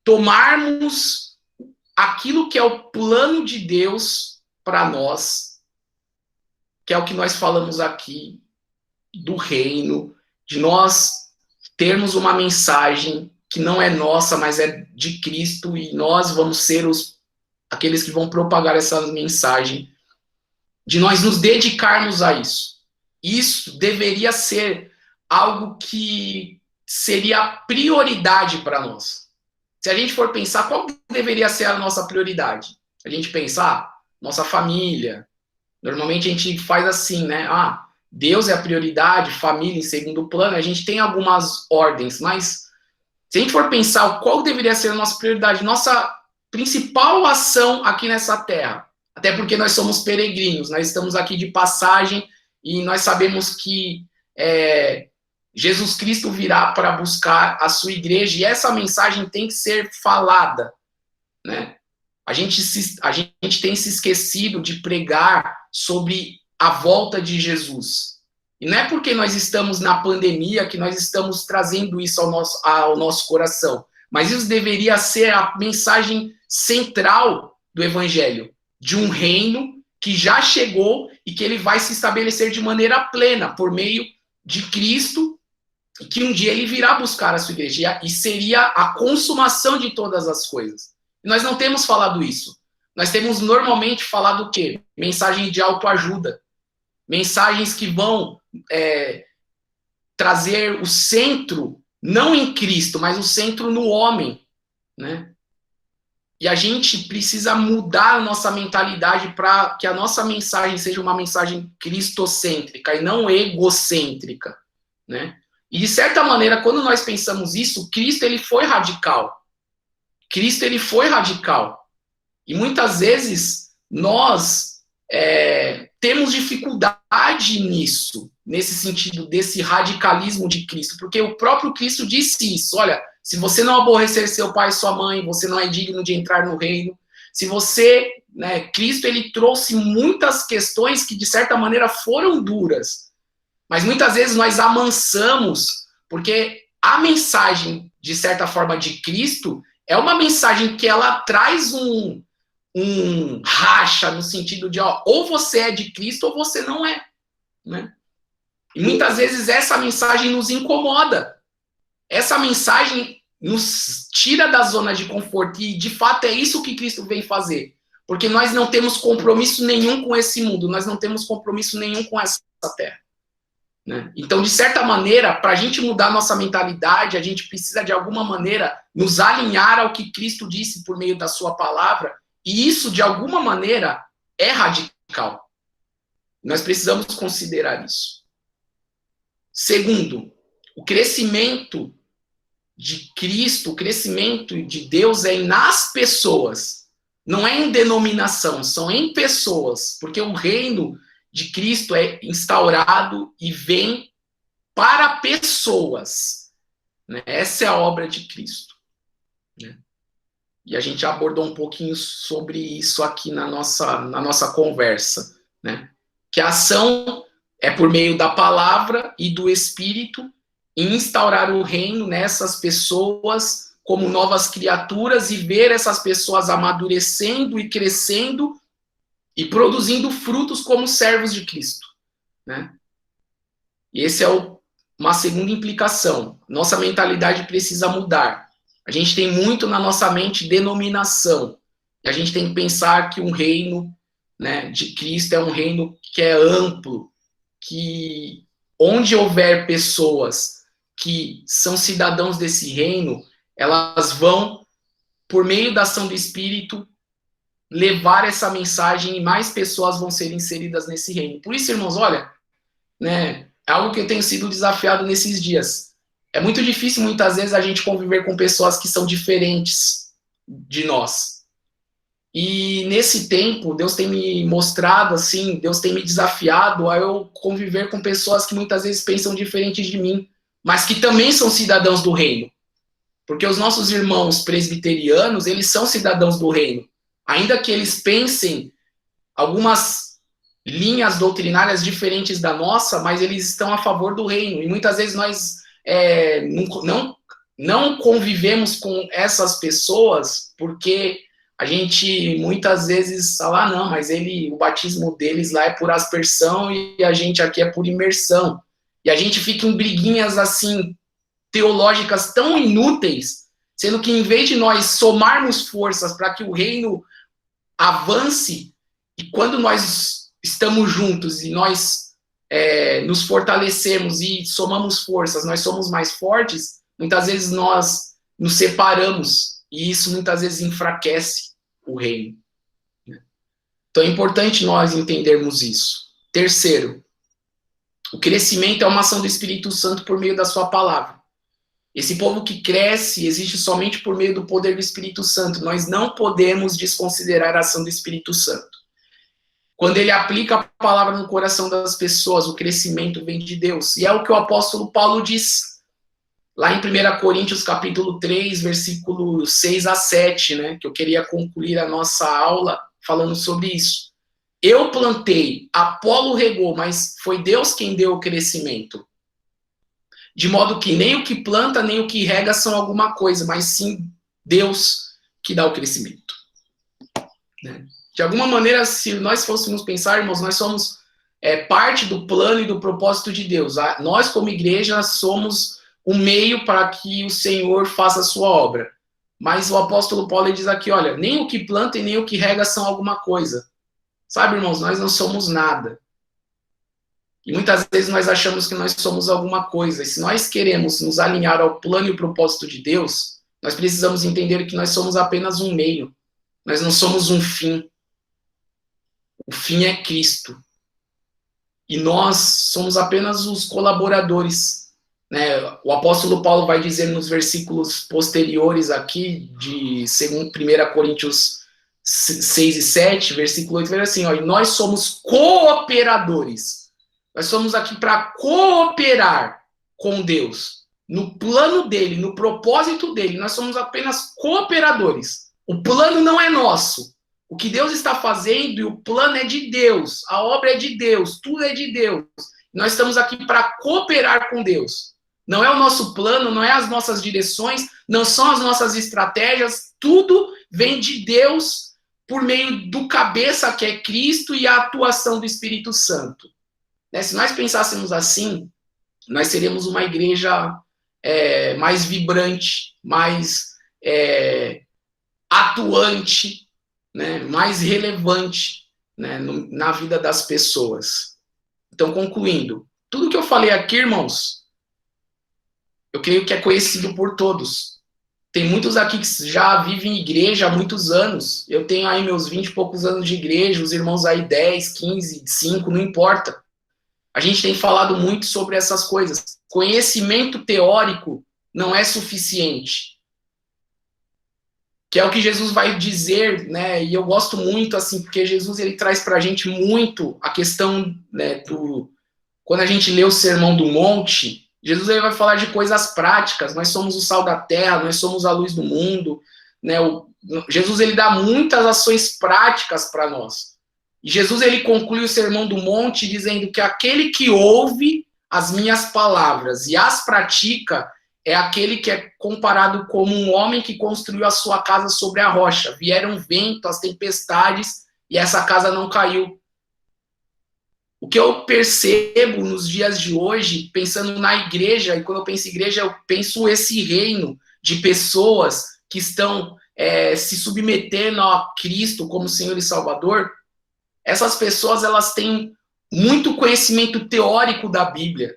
tomarmos aquilo que é o plano de Deus para nós, que é o que nós falamos aqui, do reino, de nós termos uma mensagem que não é nossa, mas é de Cristo, e nós vamos ser aqueles que vão propagar essa mensagem, de nós nos dedicarmos a isso. Isso deveria ser algo que seria prioridade para nós. Se a gente for pensar, qual deveria ser a nossa prioridade? A gente pensar, nossa família. Normalmente a gente faz assim, né? Deus é a prioridade, família em segundo plano. A gente tem algumas ordens, mas se a gente for pensar qual deveria ser a nossa prioridade, nossa principal ação aqui nessa terra, até porque nós somos peregrinos, nós estamos aqui de passagem e nós sabemos que Jesus Cristo virá para buscar a sua igreja, e essa mensagem tem que ser falada, né? A gente tem se esquecido de pregar sobre a volta de Jesus. E não é porque nós estamos na pandemia que nós estamos trazendo isso ao nosso coração, mas isso deveria ser a mensagem central do Evangelho, de um reino que já chegou e que ele vai se estabelecer de maneira plena por meio de Cristo, e que um dia ele virá buscar a sua igreja, e seria a consumação de todas as coisas. E nós não temos falado isso. Nós temos normalmente falado o quê? Mensagem de autoajuda. Mensagens que vão trazer o centro, não em Cristo, mas o centro no homem, né? E a gente precisa mudar a nossa mentalidade para que a nossa mensagem seja uma mensagem cristocêntrica e não egocêntrica, né? E de certa maneira, quando nós pensamos isso, Cristo ele foi radical. Cristo ele foi radical. E muitas vezes nós temos dificuldade nisso, nesse sentido desse radicalismo de Cristo, porque o próprio Cristo disse isso: olha, se você não aborrecer seu pai e sua mãe, você não é digno de entrar no reino. Se você, né, Cristo ele trouxe muitas questões que de certa maneira foram duras, mas muitas vezes nós amansamos, porque a mensagem de certa forma de Cristo é uma mensagem que ela traz um racha no sentido de, ou você é de Cristo ou você não é, né? E muitas vezes essa mensagem nos incomoda. Essa mensagem nos tira da zona de conforto, e de fato é isso que Cristo vem fazer. Porque nós não temos compromisso nenhum com esse mundo, nós não temos compromisso nenhum com essa terra, né? Então, de certa maneira, para a gente mudar nossa mentalidade, a gente precisa de alguma maneira nos alinhar ao que Cristo disse por meio da sua palavra, e isso de alguma maneira é radical. Nós precisamos considerar isso. Segundo, o crescimento de Cristo, o crescimento de Deus é nas pessoas, não é em denominação, são em pessoas, porque o reino de Cristo é instaurado e vem para pessoas, né? Essa é a obra de Cristo, né? E a gente abordou um pouquinho sobre isso aqui na nossa conversa, né? Que a ação é por meio da palavra e do Espírito, em instaurar o reino nessas pessoas como novas criaturas e ver essas pessoas amadurecendo e crescendo e produzindo frutos como servos de Cristo, né? E esse é uma segunda implicação. Nossa mentalidade precisa mudar. A gente tem muito na nossa mente denominação. E a gente tem que pensar que um reino, né, de Cristo é um reino que é amplo, que onde houver pessoas que são cidadãos desse reino, elas vão, por meio da ação do Espírito, levar essa mensagem e mais pessoas vão ser inseridas nesse reino. Por isso, irmãos, olha, né, é algo que eu tenho sido desafiado nesses dias. É muito difícil, muitas vezes, a gente conviver com pessoas que são diferentes de nós. E nesse tempo, Deus tem me mostrado, assim, Deus tem me desafiado a eu conviver com pessoas que muitas vezes pensam diferente de mim, mas que também são cidadãos do reino. Porque os nossos irmãos presbiterianos, eles são cidadãos do reino. Ainda que eles pensem algumas linhas doutrinárias diferentes da nossa, mas eles estão a favor do reino. E muitas vezes nós não convivemos com essas pessoas porque a gente muitas vezes fala, não, mas o batismo deles lá é por aspersão e a gente aqui é por imersão. E a gente fica em briguinhas assim, teológicas tão inúteis, sendo que em vez de nós somarmos forças para que o reino avance, e quando nós estamos juntos e nós nos fortalecemos e somamos forças, nós somos mais fortes, muitas vezes nós nos separamos, e isso muitas vezes enfraquece o reino. Então é importante nós entendermos isso. Terceiro, o crescimento é uma ação do Espírito Santo por meio da sua palavra. Esse povo que cresce existe somente por meio do poder do Espírito Santo. Nós não podemos desconsiderar a ação do Espírito Santo. Quando ele aplica a palavra no coração das pessoas, o crescimento vem de Deus. E é o que o apóstolo Paulo diz lá em 1 Coríntios capítulo 3, versículo 6 a 7, né? Que eu queria concluir a nossa aula falando sobre isso. Eu plantei, Apolo regou, mas foi Deus quem deu o crescimento. De modo que nem o que planta, nem o que rega são alguma coisa, mas sim Deus que dá o crescimento. Né? De alguma maneira, se nós fôssemos pensar, irmãos, nós somos parte do plano e do propósito de Deus. Nós, como igreja, somos o meio para que o Senhor faça a sua obra. Mas o apóstolo Paulo diz aqui, olha, nem o que planta e nem o que rega são alguma coisa. Sabe, irmãos, nós não somos nada. E muitas vezes nós achamos que nós somos alguma coisa. E se nós queremos nos alinhar ao plano e ao propósito de Deus, nós precisamos entender que nós somos apenas um meio. Nós não somos um fim. O fim é Cristo. E nós somos apenas os colaboradores. Né? O apóstolo Paulo vai dizer nos versículos posteriores aqui, de 1 Coríntios 6 e 7, versículo 8, vai assim, ó, e nós somos cooperadores. Nós somos aqui para cooperar com Deus, no plano dele, no propósito dele. Nós somos apenas cooperadores. O plano não é nosso. O que Deus está fazendo e o plano é de Deus. A obra é de Deus, tudo é de Deus. Nós estamos aqui para cooperar com Deus. Não é o nosso plano, não é as nossas direções, não são as nossas estratégias. Tudo vem de Deus por meio do cabeça que é Cristo e a atuação do Espírito Santo. Se nós pensássemos assim, nós seríamos uma igreja mais vibrante, mais atuante, né, mais relevante, né, na vida das pessoas. Então, concluindo, tudo que eu falei aqui, irmãos, eu creio que é conhecido por todos. Tem muitos aqui que já vivem em igreja há muitos anos. Eu tenho aí meus 20 e poucos anos de igreja, os irmãos aí 10, 15, 5, não importa. A gente tem falado muito sobre essas coisas. Conhecimento teórico não é suficiente. Que é o que Jesus vai dizer, né? E eu gosto muito, assim, porque Jesus ele traz pra gente muito a questão, né, quando a gente lê o Sermão do Monte, Jesus ele vai falar de coisas práticas. Nós somos o sal da terra, nós somos a luz do mundo, né? Jesus ele dá muitas ações práticas para nós. E Jesus ele conclui o Sermão do Monte dizendo que aquele que ouve as minhas palavras e as pratica é aquele que é comparado como um homem que construiu a sua casa sobre a rocha. Vieram vento, as tempestades e essa casa não caiu. O que eu percebo nos dias de hoje, pensando na igreja, e quando eu penso em igreja, eu penso esse reino de pessoas que estão se submetendo a Cristo como Senhor e Salvador. Essas pessoas, elas têm muito conhecimento teórico da Bíblia.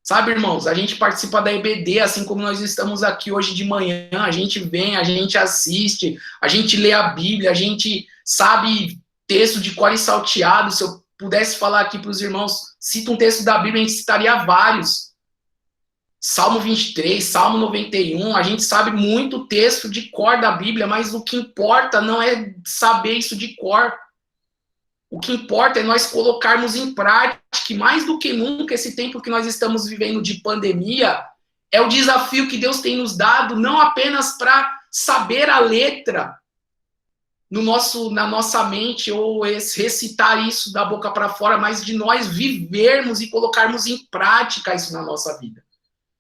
Sabe, irmãos, a gente participa da EBD, assim como nós estamos aqui hoje de manhã, a gente vem, a gente assiste, a gente lê a Bíblia, a gente sabe texto de cor e salteado. Se eu pudesse falar aqui para os irmãos, cita um texto da Bíblia, a gente citaria vários. Salmo 23, Salmo 91, a gente sabe muito texto de cor da Bíblia, mas o que importa não é saber isso de cor. O que importa é nós colocarmos em prática, e mais do que nunca, esse tempo que nós estamos vivendo de pandemia, é o desafio que Deus tem nos dado, não apenas para saber a letra na nossa mente, ou recitar isso da boca para fora, mas de nós vivermos e colocarmos em prática isso na nossa vida.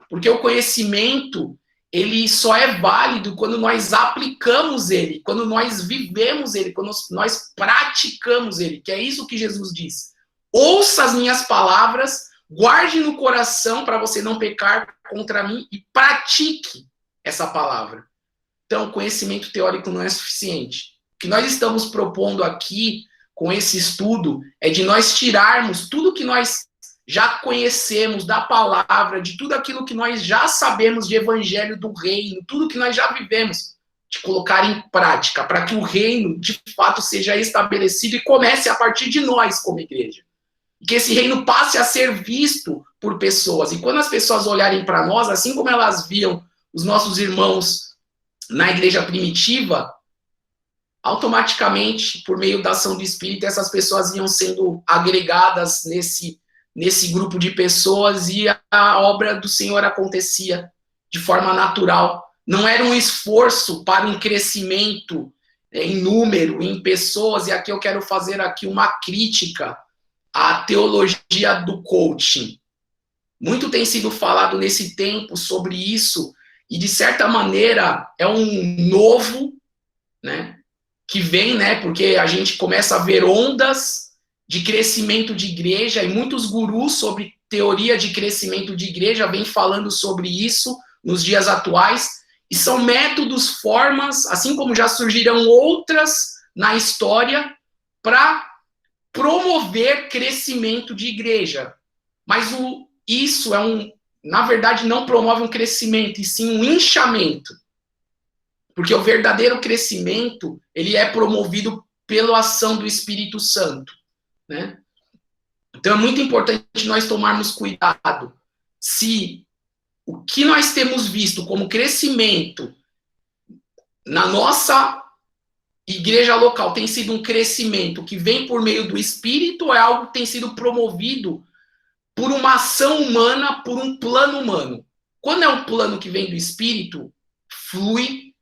Porque o conhecimento, ele só é válido quando nós aplicamos ele, quando nós vivemos ele, quando nós praticamos ele, que é isso que Jesus diz. Ouça as minhas palavras, guarde no coração para você não pecar contra mim e pratique essa palavra. Então, conhecimento teórico não é suficiente. O que nós estamos propondo aqui, com esse estudo, é de nós tirarmos tudo que nós já conhecemos da palavra, de tudo aquilo que nós já sabemos de evangelho do reino, tudo que nós já vivemos, de colocar em prática, para que o reino, de fato, seja estabelecido e comece a partir de nós, como igreja. E que esse reino passe a ser visto por pessoas. E quando as pessoas olharem para nós, assim como elas viam os nossos irmãos na igreja primitiva, automaticamente, por meio da ação do Espírito, essas pessoas iam sendo agregadas nesse grupo de pessoas e a obra do Senhor acontecia de forma natural. Não era um esforço para um crescimento em número, em pessoas, e aqui eu quero fazer aqui uma crítica à teologia do coaching. Muito tem sido falado nesse tempo sobre isso, e de certa maneira é um novo, né, que vem, né, porque a gente começa a ver ondas de crescimento de igreja, e muitos gurus sobre teoria de crescimento de igreja vêm falando sobre isso nos dias atuais, e são métodos, formas, assim como já surgiram outras na história, para promover crescimento de igreja. Mas isso na verdade, não promove um crescimento, e sim um inchamento. Porque o verdadeiro crescimento, ele é promovido pela ação do Espírito Santo, né? Então é muito importante nós tomarmos cuidado se o que nós temos visto como crescimento na nossa igreja local tem sido um crescimento que vem por meio do Espírito, ou é algo que tem sido promovido por uma ação humana, por um plano humano. Quando é um plano que vem do Espírito, flui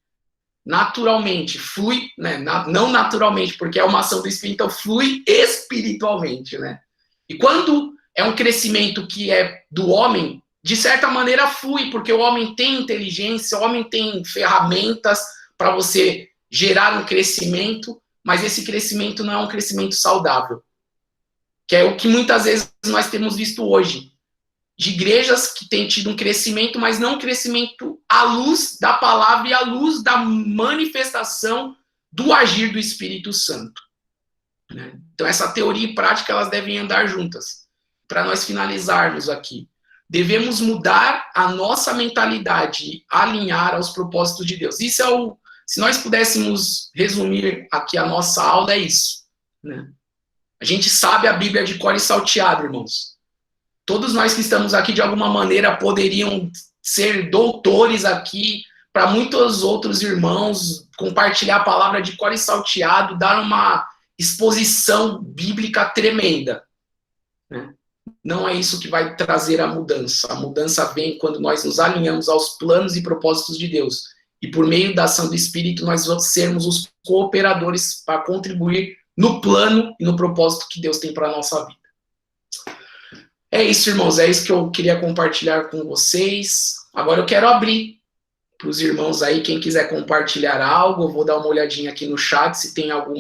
naturalmente, flui, né? Não naturalmente, porque é uma ação do Espírito, então flui espiritualmente, né? E quando é um crescimento que é do homem, de certa maneira flui, porque o homem tem inteligência, o homem tem ferramentas para você gerar um crescimento, mas esse crescimento não é um crescimento saudável, que é o que muitas vezes nós temos visto hoje, de igrejas que têm tido um crescimento, mas não um crescimento à luz da palavra e à luz da manifestação do agir do Espírito Santo, né? Então, essa teoria e prática, elas devem andar juntas. Para nós finalizarmos aqui, devemos mudar a nossa mentalidade, alinhar aos propósitos de Deus. Isso é se nós pudéssemos resumir aqui a nossa aula, é isso, né? A gente sabe a Bíblia de cor e salteado, irmãos. Todos nós que estamos aqui, de alguma maneira, poderiam ser doutores aqui, para muitos outros irmãos, compartilhar a palavra de cor e salteado, dar uma exposição bíblica tremenda, né? Não é isso que vai trazer a mudança. A mudança vem quando nós nos alinhamos aos planos e propósitos de Deus. E por meio da ação do Espírito, nós vamos sermos os cooperadores para contribuir no plano e no propósito que Deus tem para a nossa vida. É isso, irmãos. É isso que eu queria compartilhar com vocês. Agora eu quero abrir para os irmãos aí, quem quiser compartilhar algo, eu vou dar uma olhadinha aqui no chat se tem algo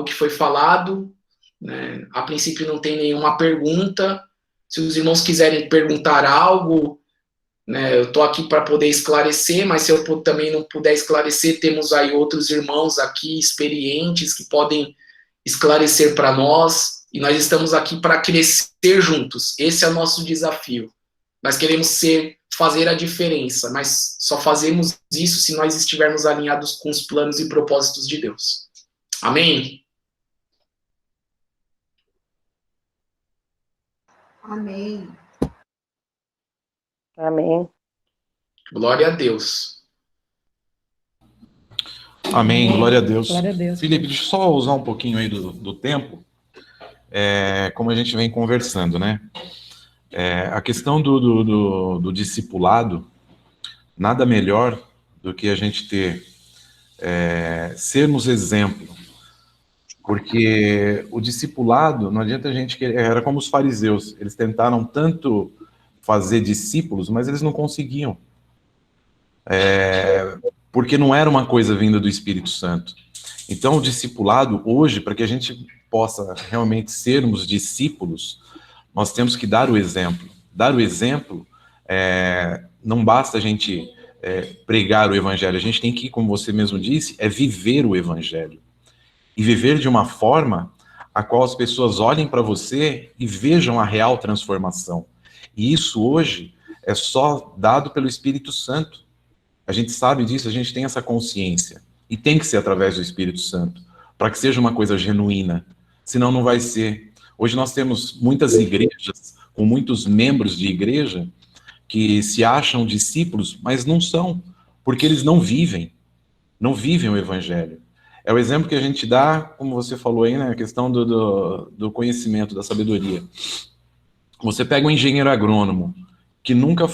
que foi falado, né? A princípio não tem nenhuma pergunta. Se os irmãos quiserem perguntar algo, né, eu estou aqui para poder esclarecer, mas se eu também não puder esclarecer, temos aí outros irmãos aqui experientes que podem esclarecer para nós, e nós estamos aqui para crescer juntos. Esse é o nosso desafio. Nós queremos fazer a diferença, mas só fazemos isso se nós estivermos alinhados com os planos e propósitos de Deus. Amém? Amém. Amém. Glória a Deus. Amém, glória a Deus. Glória a Deus. Felipe, deixa eu só usar um pouquinho aí do tempo, como a gente vem conversando, né? A questão do discipulado, nada melhor do que a gente sermos exemplo, porque o discipulado, não adianta a gente querer, era como os fariseus, eles tentaram tanto fazer discípulos, mas eles não conseguiam, porque não era uma coisa vinda do Espírito Santo. Então, o discipulado, hoje, para que a gente possa realmente sermos discípulos, nós temos que dar o exemplo. Dar o exemplo, não basta a gente pregar o evangelho, a gente tem que, como você mesmo disse, viver o evangelho. E viver de uma forma a qual as pessoas olhem para você e vejam a real transformação. E isso hoje é só dado pelo Espírito Santo. A gente sabe disso, a gente tem essa consciência. E tem que ser através do Espírito Santo, para que seja uma coisa genuína. Senão não vai ser. Hoje nós temos muitas igrejas, com muitos membros de igreja, que se acham discípulos, mas não são, porque eles não vivem o Evangelho. É o exemplo que a gente dá, como você falou aí, né, a questão do conhecimento, da sabedoria. Você pega um engenheiro agrônomo, que nunca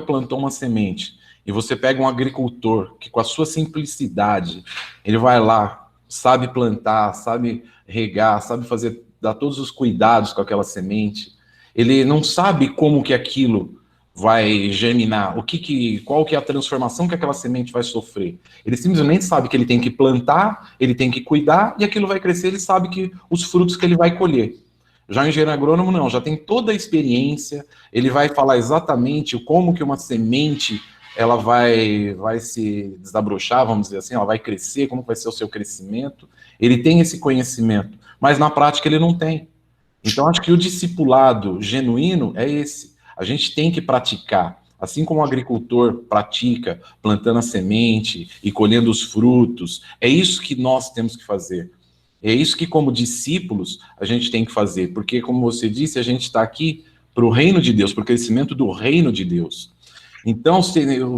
plantou uma semente, e você pega um agricultor, que com a sua simplicidade, ele vai lá, sabe plantar, sabe regar, sabe dar todos os cuidados com aquela semente, ele não sabe como que aquilo vai germinar, qual que é a transformação que aquela semente vai sofrer. Ele simplesmente sabe que ele tem que plantar, ele tem que cuidar, e aquilo vai crescer, ele sabe que os frutos que ele vai colher. Já o engenheiro agrônomo não, já tem toda a experiência, ele vai falar exatamente como que uma semente ela vai se desabrochar, vamos dizer assim, ela vai crescer, como vai ser o seu crescimento. Ele tem esse conhecimento, mas na prática ele não tem. Então acho que o discipulado genuíno é esse. A gente tem que praticar, assim como o agricultor pratica, plantando a semente e colhendo os frutos. É isso que nós temos que fazer. É isso que, como discípulos, a gente tem que fazer. Porque, como você disse, a gente está aqui para o reino de Deus, para o crescimento do reino de Deus. Então,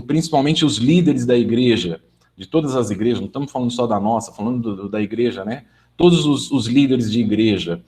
principalmente os líderes da igreja, de todas as igrejas, não estamos falando só da nossa, falando da igreja, né? Todos os líderes de igreja,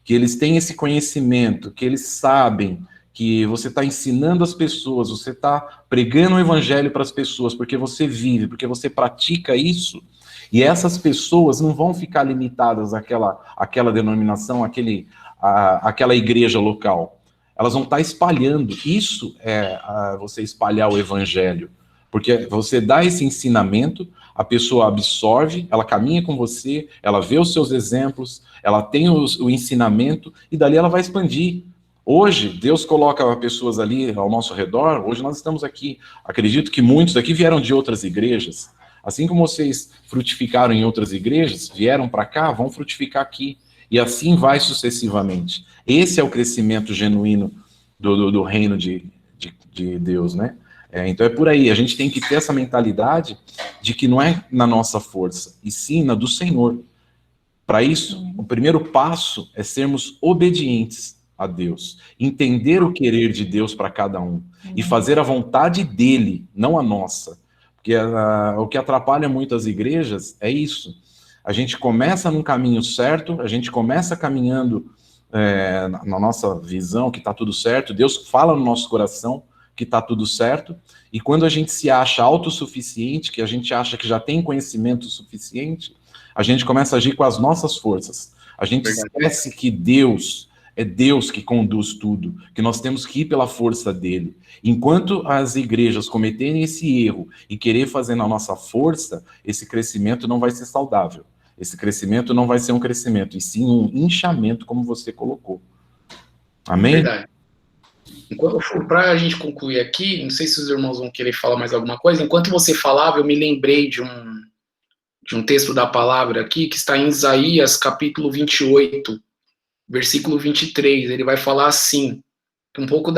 que eles têm esse conhecimento, que eles sabem que você está ensinando as pessoas, você está pregando o evangelho para as pessoas, porque você vive, porque você pratica isso, e essas pessoas não vão ficar limitadas àquela denominação, àquela igreja local. Elas vão estar espalhando. Isso é você espalhar o evangelho, porque você dá esse ensinamento, a pessoa absorve, ela caminha com você, ela vê os seus exemplos, ela tem o ensinamento, e dali ela vai expandir. Hoje, Deus coloca pessoas ali ao nosso redor, hoje nós estamos aqui, acredito que muitos aqui vieram de outras igrejas, assim como vocês frutificaram em outras igrejas, vieram para cá, vão frutificar aqui, e assim vai sucessivamente. Esse é o crescimento genuíno do reino de Deus, né? Então é por aí, a gente tem que ter essa mentalidade de que não é na nossa força, e sim na do Senhor. Para isso, o primeiro passo é sermos obedientes a Deus, entender o querer de Deus para cada um, e fazer a vontade dele, não a nossa. Porque o que atrapalha muito as igrejas é isso. A gente começa num caminho certo, a gente começa caminhando na nossa visão que está tudo certo, Deus fala no nosso coração que está tudo certo, e quando a gente se acha autossuficiente, que a gente acha que já tem conhecimento suficiente, a gente começa a agir com as nossas forças. A gente esquece que Deus é Deus que conduz tudo, que nós temos que ir pela força dele. Enquanto as igrejas cometerem esse erro e querer fazer na nossa força, esse crescimento não vai ser saudável. Esse crescimento não vai ser um crescimento, e sim um inchamento, como você colocou. Amém? Verdade. Para a gente concluir aqui, não sei se os irmãos vão querer falar mais alguma coisa. Enquanto você falava, eu me lembrei de um texto da palavra aqui, que está em Isaías, capítulo 28, versículo 23. Ele vai falar assim, um pouco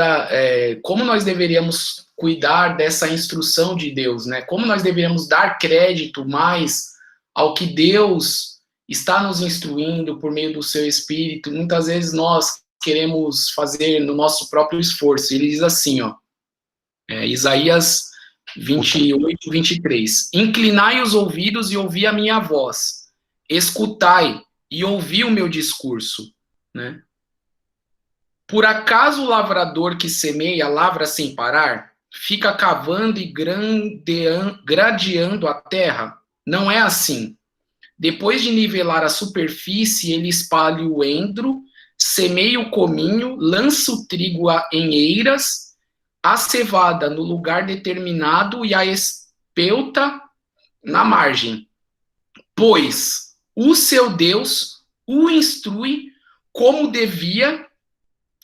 como nós deveríamos cuidar dessa instrução de Deus, né? Como nós deveríamos dar crédito mais ao que Deus está nos instruindo por meio do seu Espírito. Muitas vezes nós queremos fazer no nosso próprio esforço. Ele diz assim, Isaías 28, 23. Inclinai os ouvidos e ouvi a minha voz. Escutai e ouvi o meu discurso. Né? Por acaso o lavrador que semeia lavra sem parar? Fica cavando e gradeando a terra? Não é assim. Depois de nivelar a superfície, ele espalha o endro, semeia o cominho, lança o trigo em eiras, a cevada no lugar determinado e a espelta na margem. Pois o seu Deus o instrui como devia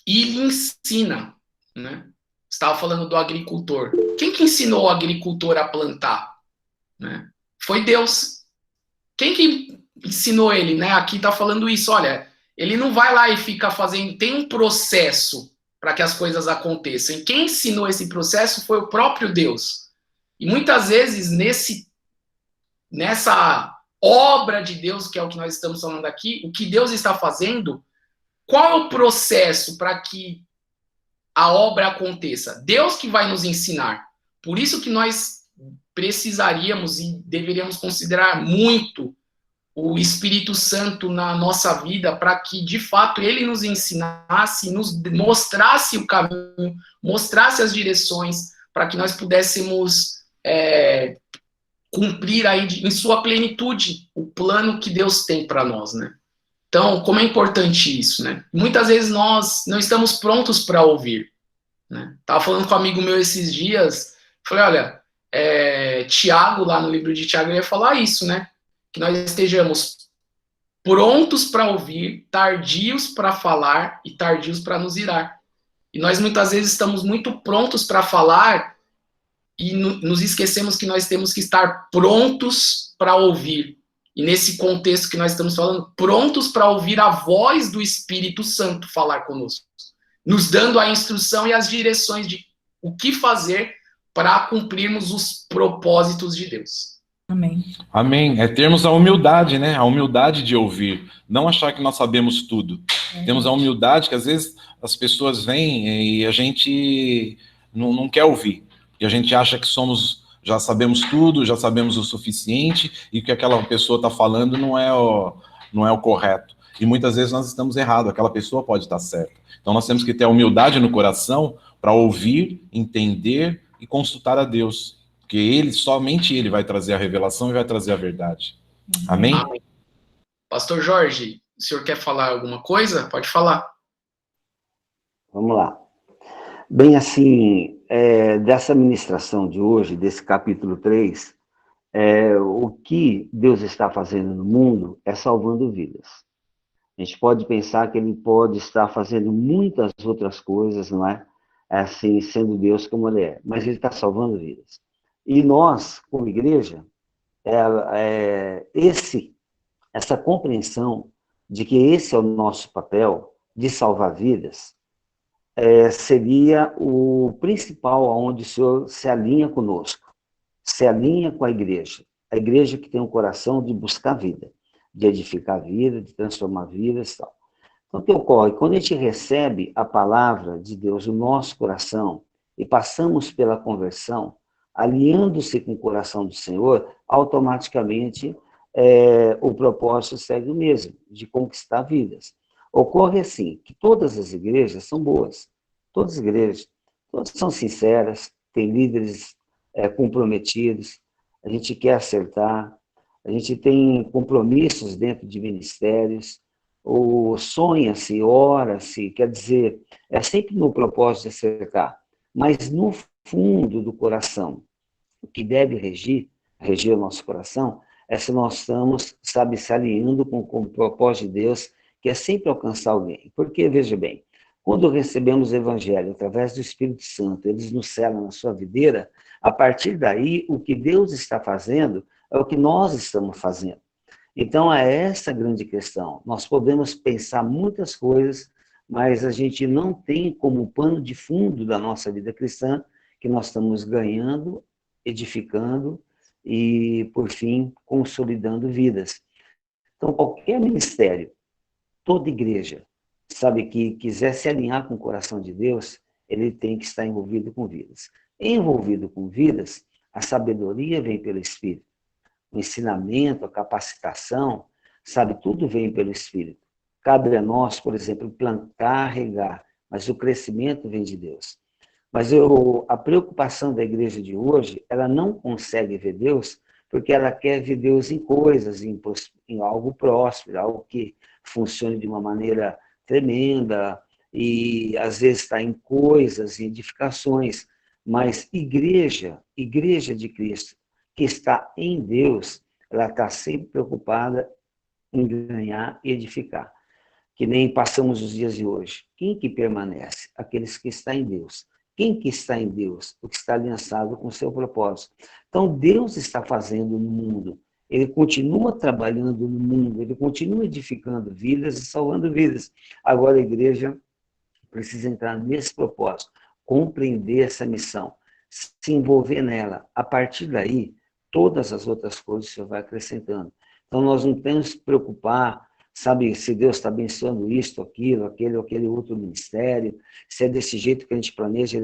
e lhe ensina. Né? Estava falando do agricultor. Quem que ensinou o agricultor a plantar? Né? Foi Deus. Quem que ensinou ele? Né? Aqui está falando isso. Olha, ele não vai lá e fica fazendo... Tem um processo para que as coisas aconteçam. E quem ensinou esse processo foi o próprio Deus. E muitas vezes, nessa obra de Deus, que é o que nós estamos falando aqui, o que Deus está fazendo, qual é o processo para que a obra aconteça? Deus que vai nos ensinar. Por isso que nós precisaríamos e deveríamos considerar muito o Espírito Santo na nossa vida, para que, de fato, ele nos ensinasse, nos mostrasse o caminho, mostrasse as direções, para que nós pudéssemos cumprir aí em sua plenitude o plano que Deus tem para nós, né? Então, como é importante isso, né? Muitas vezes nós não estamos prontos para ouvir, né? Tava falando com um amigo meu esses dias, falei, olha, Tiago, lá no livro de Tiago, ele ia falar isso, né? Que nós estejamos prontos para ouvir, tardios para falar e tardios para nos irar. E nós muitas vezes estamos muito prontos para falar e nos esquecemos que nós temos que estar prontos para ouvir. E nesse contexto que nós estamos falando, prontos para ouvir a voz do Espírito Santo falar conosco, nos dando a instrução e as direções de o que fazer para cumprirmos os propósitos de Deus. Amém. Amém. É termos a humildade, né? A humildade de ouvir. Não achar que nós sabemos tudo. Temos a humildade que às vezes as pessoas vêm e a gente não quer ouvir. E a gente acha que já sabemos tudo, já sabemos o suficiente e que aquela pessoa está falando não é o correto. E muitas vezes nós estamos errados, aquela pessoa pode estar certa. Então nós temos que ter a humildade no coração para ouvir, entender e consultar a Deus. Porque somente ele vai trazer a revelação e vai trazer a verdade. Amém? Amém. Pastor Jorge, o senhor quer falar alguma coisa? Pode falar. Vamos lá. Bem, assim, dessa ministração de hoje, desse capítulo 3, o que Deus está fazendo no mundo é salvando vidas. A gente pode pensar que ele pode estar fazendo muitas outras coisas, não é? Assim, sendo Deus como ele é, mas ele está salvando vidas. E nós, como igreja, essa compreensão de que esse é o nosso papel, de salvar vidas, seria o principal onde o Senhor se alinha conosco, se alinha com a igreja que tem um coração de buscar vida, de edificar a vida, de transformar vidas e tal. Então, o que ocorre? Quando a gente recebe a palavra de Deus no nosso coração e passamos pela conversão, alinhando-se com o coração do Senhor, automaticamente o propósito segue o mesmo, de conquistar vidas. Ocorre assim, que todas as igrejas são boas, todas as igrejas, todas são sinceras, têm líderes comprometidos, a gente quer acertar, a gente tem compromissos dentro de ministérios, ou sonha-se, ora-se, quer dizer, é sempre no propósito de acertar, mas no fundo do coração, o que deve regir o nosso coração, é se nós estamos, sabe, se alinhando com o propósito de Deus, que é sempre alcançar alguém. Porque, veja bem, quando recebemos o Evangelho através do Espírito Santo, eles nos selam na sua videira, a partir daí, o que Deus está fazendo é o que nós estamos fazendo. Então, é essa a grande questão. Nós podemos pensar muitas coisas, mas a gente não tem como pano de fundo da nossa vida cristã que nós estamos ganhando, edificando e, por fim, consolidando vidas. Então, qualquer ministério, toda igreja, sabe, que quiser se alinhar com o coração de Deus, ele tem que estar envolvido com vidas. Envolvido com vidas, A sabedoria vem pelo Espírito. O ensinamento, a capacitação, sabe, tudo vem pelo Espírito. Cabe a nós, por exemplo, plantar, regar, mas o crescimento vem de Deus. Mas a preocupação da igreja de hoje, ela não consegue ver Deus porque ela quer ver Deus em coisas, em algo próspero, algo que funcione de uma maneira tremenda, e às vezes está em coisas, em edificações, mas igreja de Cristo, que está em Deus, ela está sempre preocupada em ganhar e edificar. Que nem passamos os dias de hoje. Quem que permanece? Aqueles que estão em Deus. Quem que está em Deus? O que está aliançado com o seu propósito. Então, Deus está fazendo no mundo. Ele continua trabalhando no mundo, ele continua edificando vidas e salvando vidas. Agora a igreja precisa entrar nesse propósito, compreender essa missão, se envolver nela. A partir daí, todas as outras coisas você vai acrescentando. Então, nós não temos que preocupar, sabe, se Deus está abençoando isto, aquilo, aquele outro ministério, se é desse jeito que a gente planeja,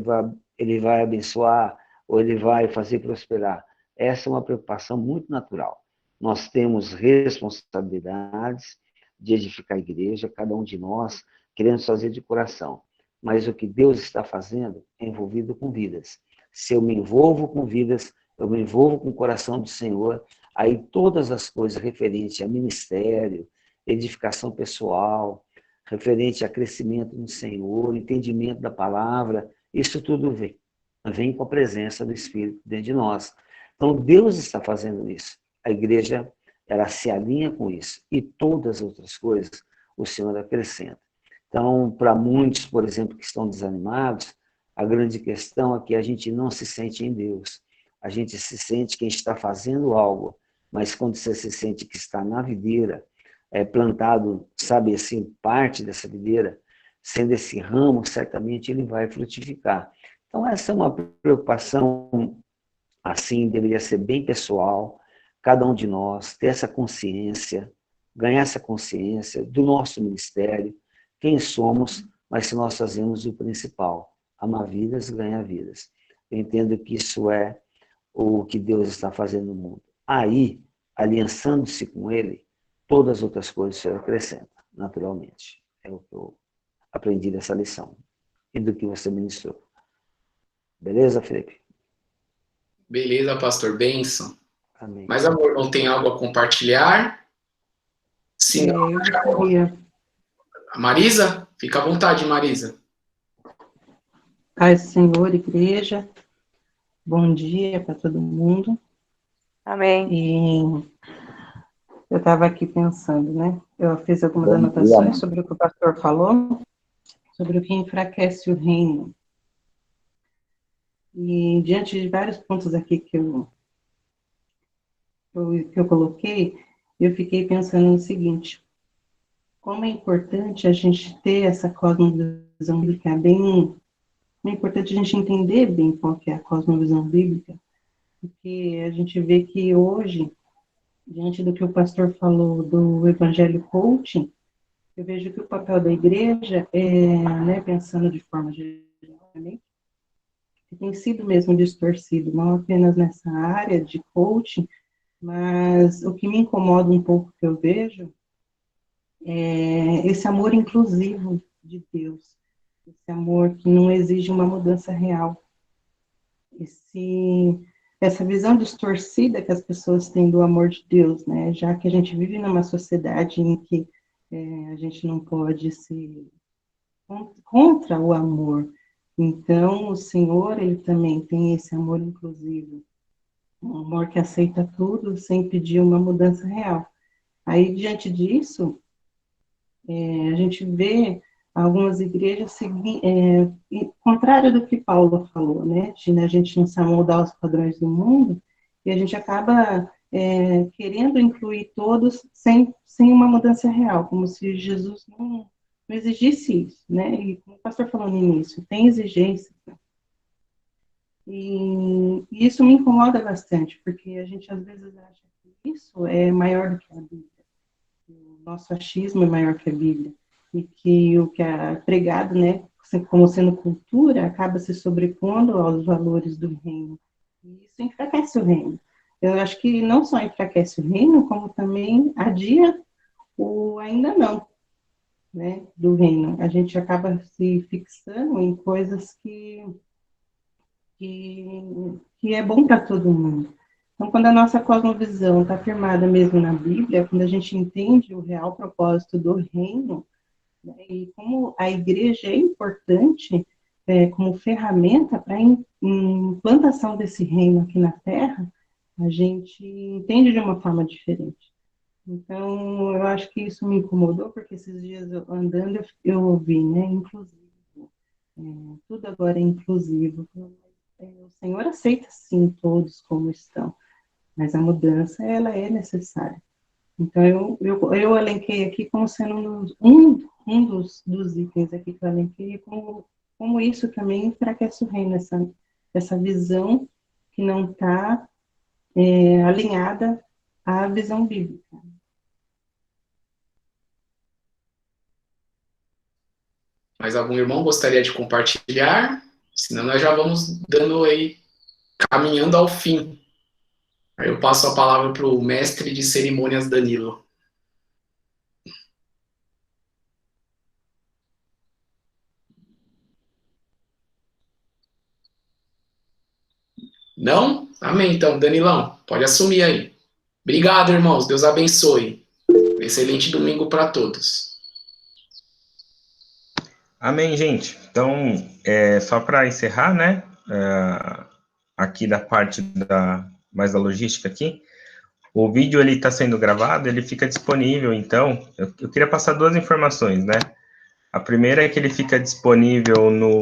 ele vai abençoar ou ele vai fazer prosperar. Essa é uma preocupação muito natural. Nós temos responsabilidades de edificar a igreja, cada um de nós querendo fazer de coração. Mas o que Deus está fazendo é envolvido com vidas. Se eu me envolvo com vidas, eu me envolvo com o coração do Senhor, aí todas as coisas referentes a ministério, edificação pessoal, referente a crescimento no Senhor, entendimento da palavra, isso tudo vem com a presença do Espírito dentro de nós. Então, Deus está fazendo isso. A igreja, ela se alinha com isso. E todas as outras coisas, o Senhor acrescenta. Então, para muitos, por exemplo, que estão desanimados, a grande questão é que a gente não se sente em Deus. A gente se sente que a gente está fazendo algo, mas quando você se sente que está na videira, plantado, sabe assim, parte dessa videira, sendo esse ramo, certamente ele vai frutificar. Então, essa é uma preocupação, assim, deveria ser bem pessoal, cada um de nós ter essa consciência, ganhar essa consciência do nosso ministério, quem somos, mas se nós fazemos o principal, amar vidas, ganhar vidas. Eu entendo que isso é o que Deus está fazendo no mundo. Aí, aliançando-se com Ele, todas as outras coisas se acrescentam, naturalmente. É o que eu aprendi dessa lição e do que você ministrou. Beleza, Felipe? Beleza, pastor. Bênção. Amém. Mas, amor, não tem algo a compartilhar? Sim. Eu gostaria. Marisa? Fica à vontade, Marisa. Paz do Senhor, igreja. Bom dia para todo mundo. Amém. E eu estava aqui pensando, né? Eu fiz algumas anotações sobre o que o pastor falou, sobre o que enfraquece o reino. E diante de vários pontos aqui que eu coloquei, eu fiquei pensando no seguinte: como é importante a gente ter essa cosmovisão bíblica bem... É importante a gente entender bem qual que é a cosmovisão bíblica, porque a gente vê que hoje, diante do que o pastor falou do evangelho coaching, eu vejo que o papel da igreja né, pensando de forma geral, tem sido mesmo distorcido, não apenas nessa área de coaching, mas o que me incomoda um pouco que eu vejo é esse amor inclusivo de Deus, esse amor que não exige uma mudança real, essa visão distorcida que as pessoas têm do amor de Deus, né? Já que a gente vive numa sociedade em que a gente não pode ser contra o amor. Então, o Senhor, ele também tem esse amor inclusivo, um amor que aceita tudo sem pedir uma mudança real. Aí, diante disso, a gente vê algumas igrejas contrário do que Paulo falou, né? De a gente não se amoldar aos padrões do mundo, e a gente acaba querendo incluir todos sem uma mudança real, como se Jesus não exigisse isso, né? E como o pastor falou no início, tem exigência. E isso me incomoda bastante, porque a gente às vezes acha que isso é maior do que a Bíblia. O nosso achismo é maior que a Bíblia. E que o que é pregado, né, como sendo cultura, acaba se sobrepondo aos valores do reino. E isso enfraquece o reino. Eu acho que não só enfraquece o reino, como também adia o ainda não, né, do reino. A gente acaba se fixando em coisas que é bom para todo mundo. Então, quando a nossa cosmovisão está firmada mesmo na Bíblia, quando a gente entende o real propósito do reino, né, e como a igreja é importante como ferramenta para a implantação desse reino aqui na Terra, a gente entende de uma forma diferente. Então, eu acho que isso me incomodou, porque esses dias andando, eu ouvi, né, inclusivo, tudo agora é inclusivo. O Senhor aceita, sim, todos como estão, mas a mudança, ela é necessária. Então, eu elenquei aqui como sendo um dos itens aqui que eu elenquei, como isso também enfraquece o reino, essa visão que não está alinhada à visão bíblica. Mais algum irmão gostaria de compartilhar? Senão nós já vamos dando aí, caminhando ao fim. Aí eu passo a palavra para o mestre de cerimônias, Danilo. Não? Amém, então, Danilão. Pode assumir aí. Obrigado, irmãos. Deus abençoe. Excelente domingo para todos. Amém, gente. Então, só para encerrar, né, aqui da parte mais da logística aqui, o vídeo ele está sendo gravado, ele fica disponível, então, eu queria passar duas informações, né? A primeira é que ele fica disponível no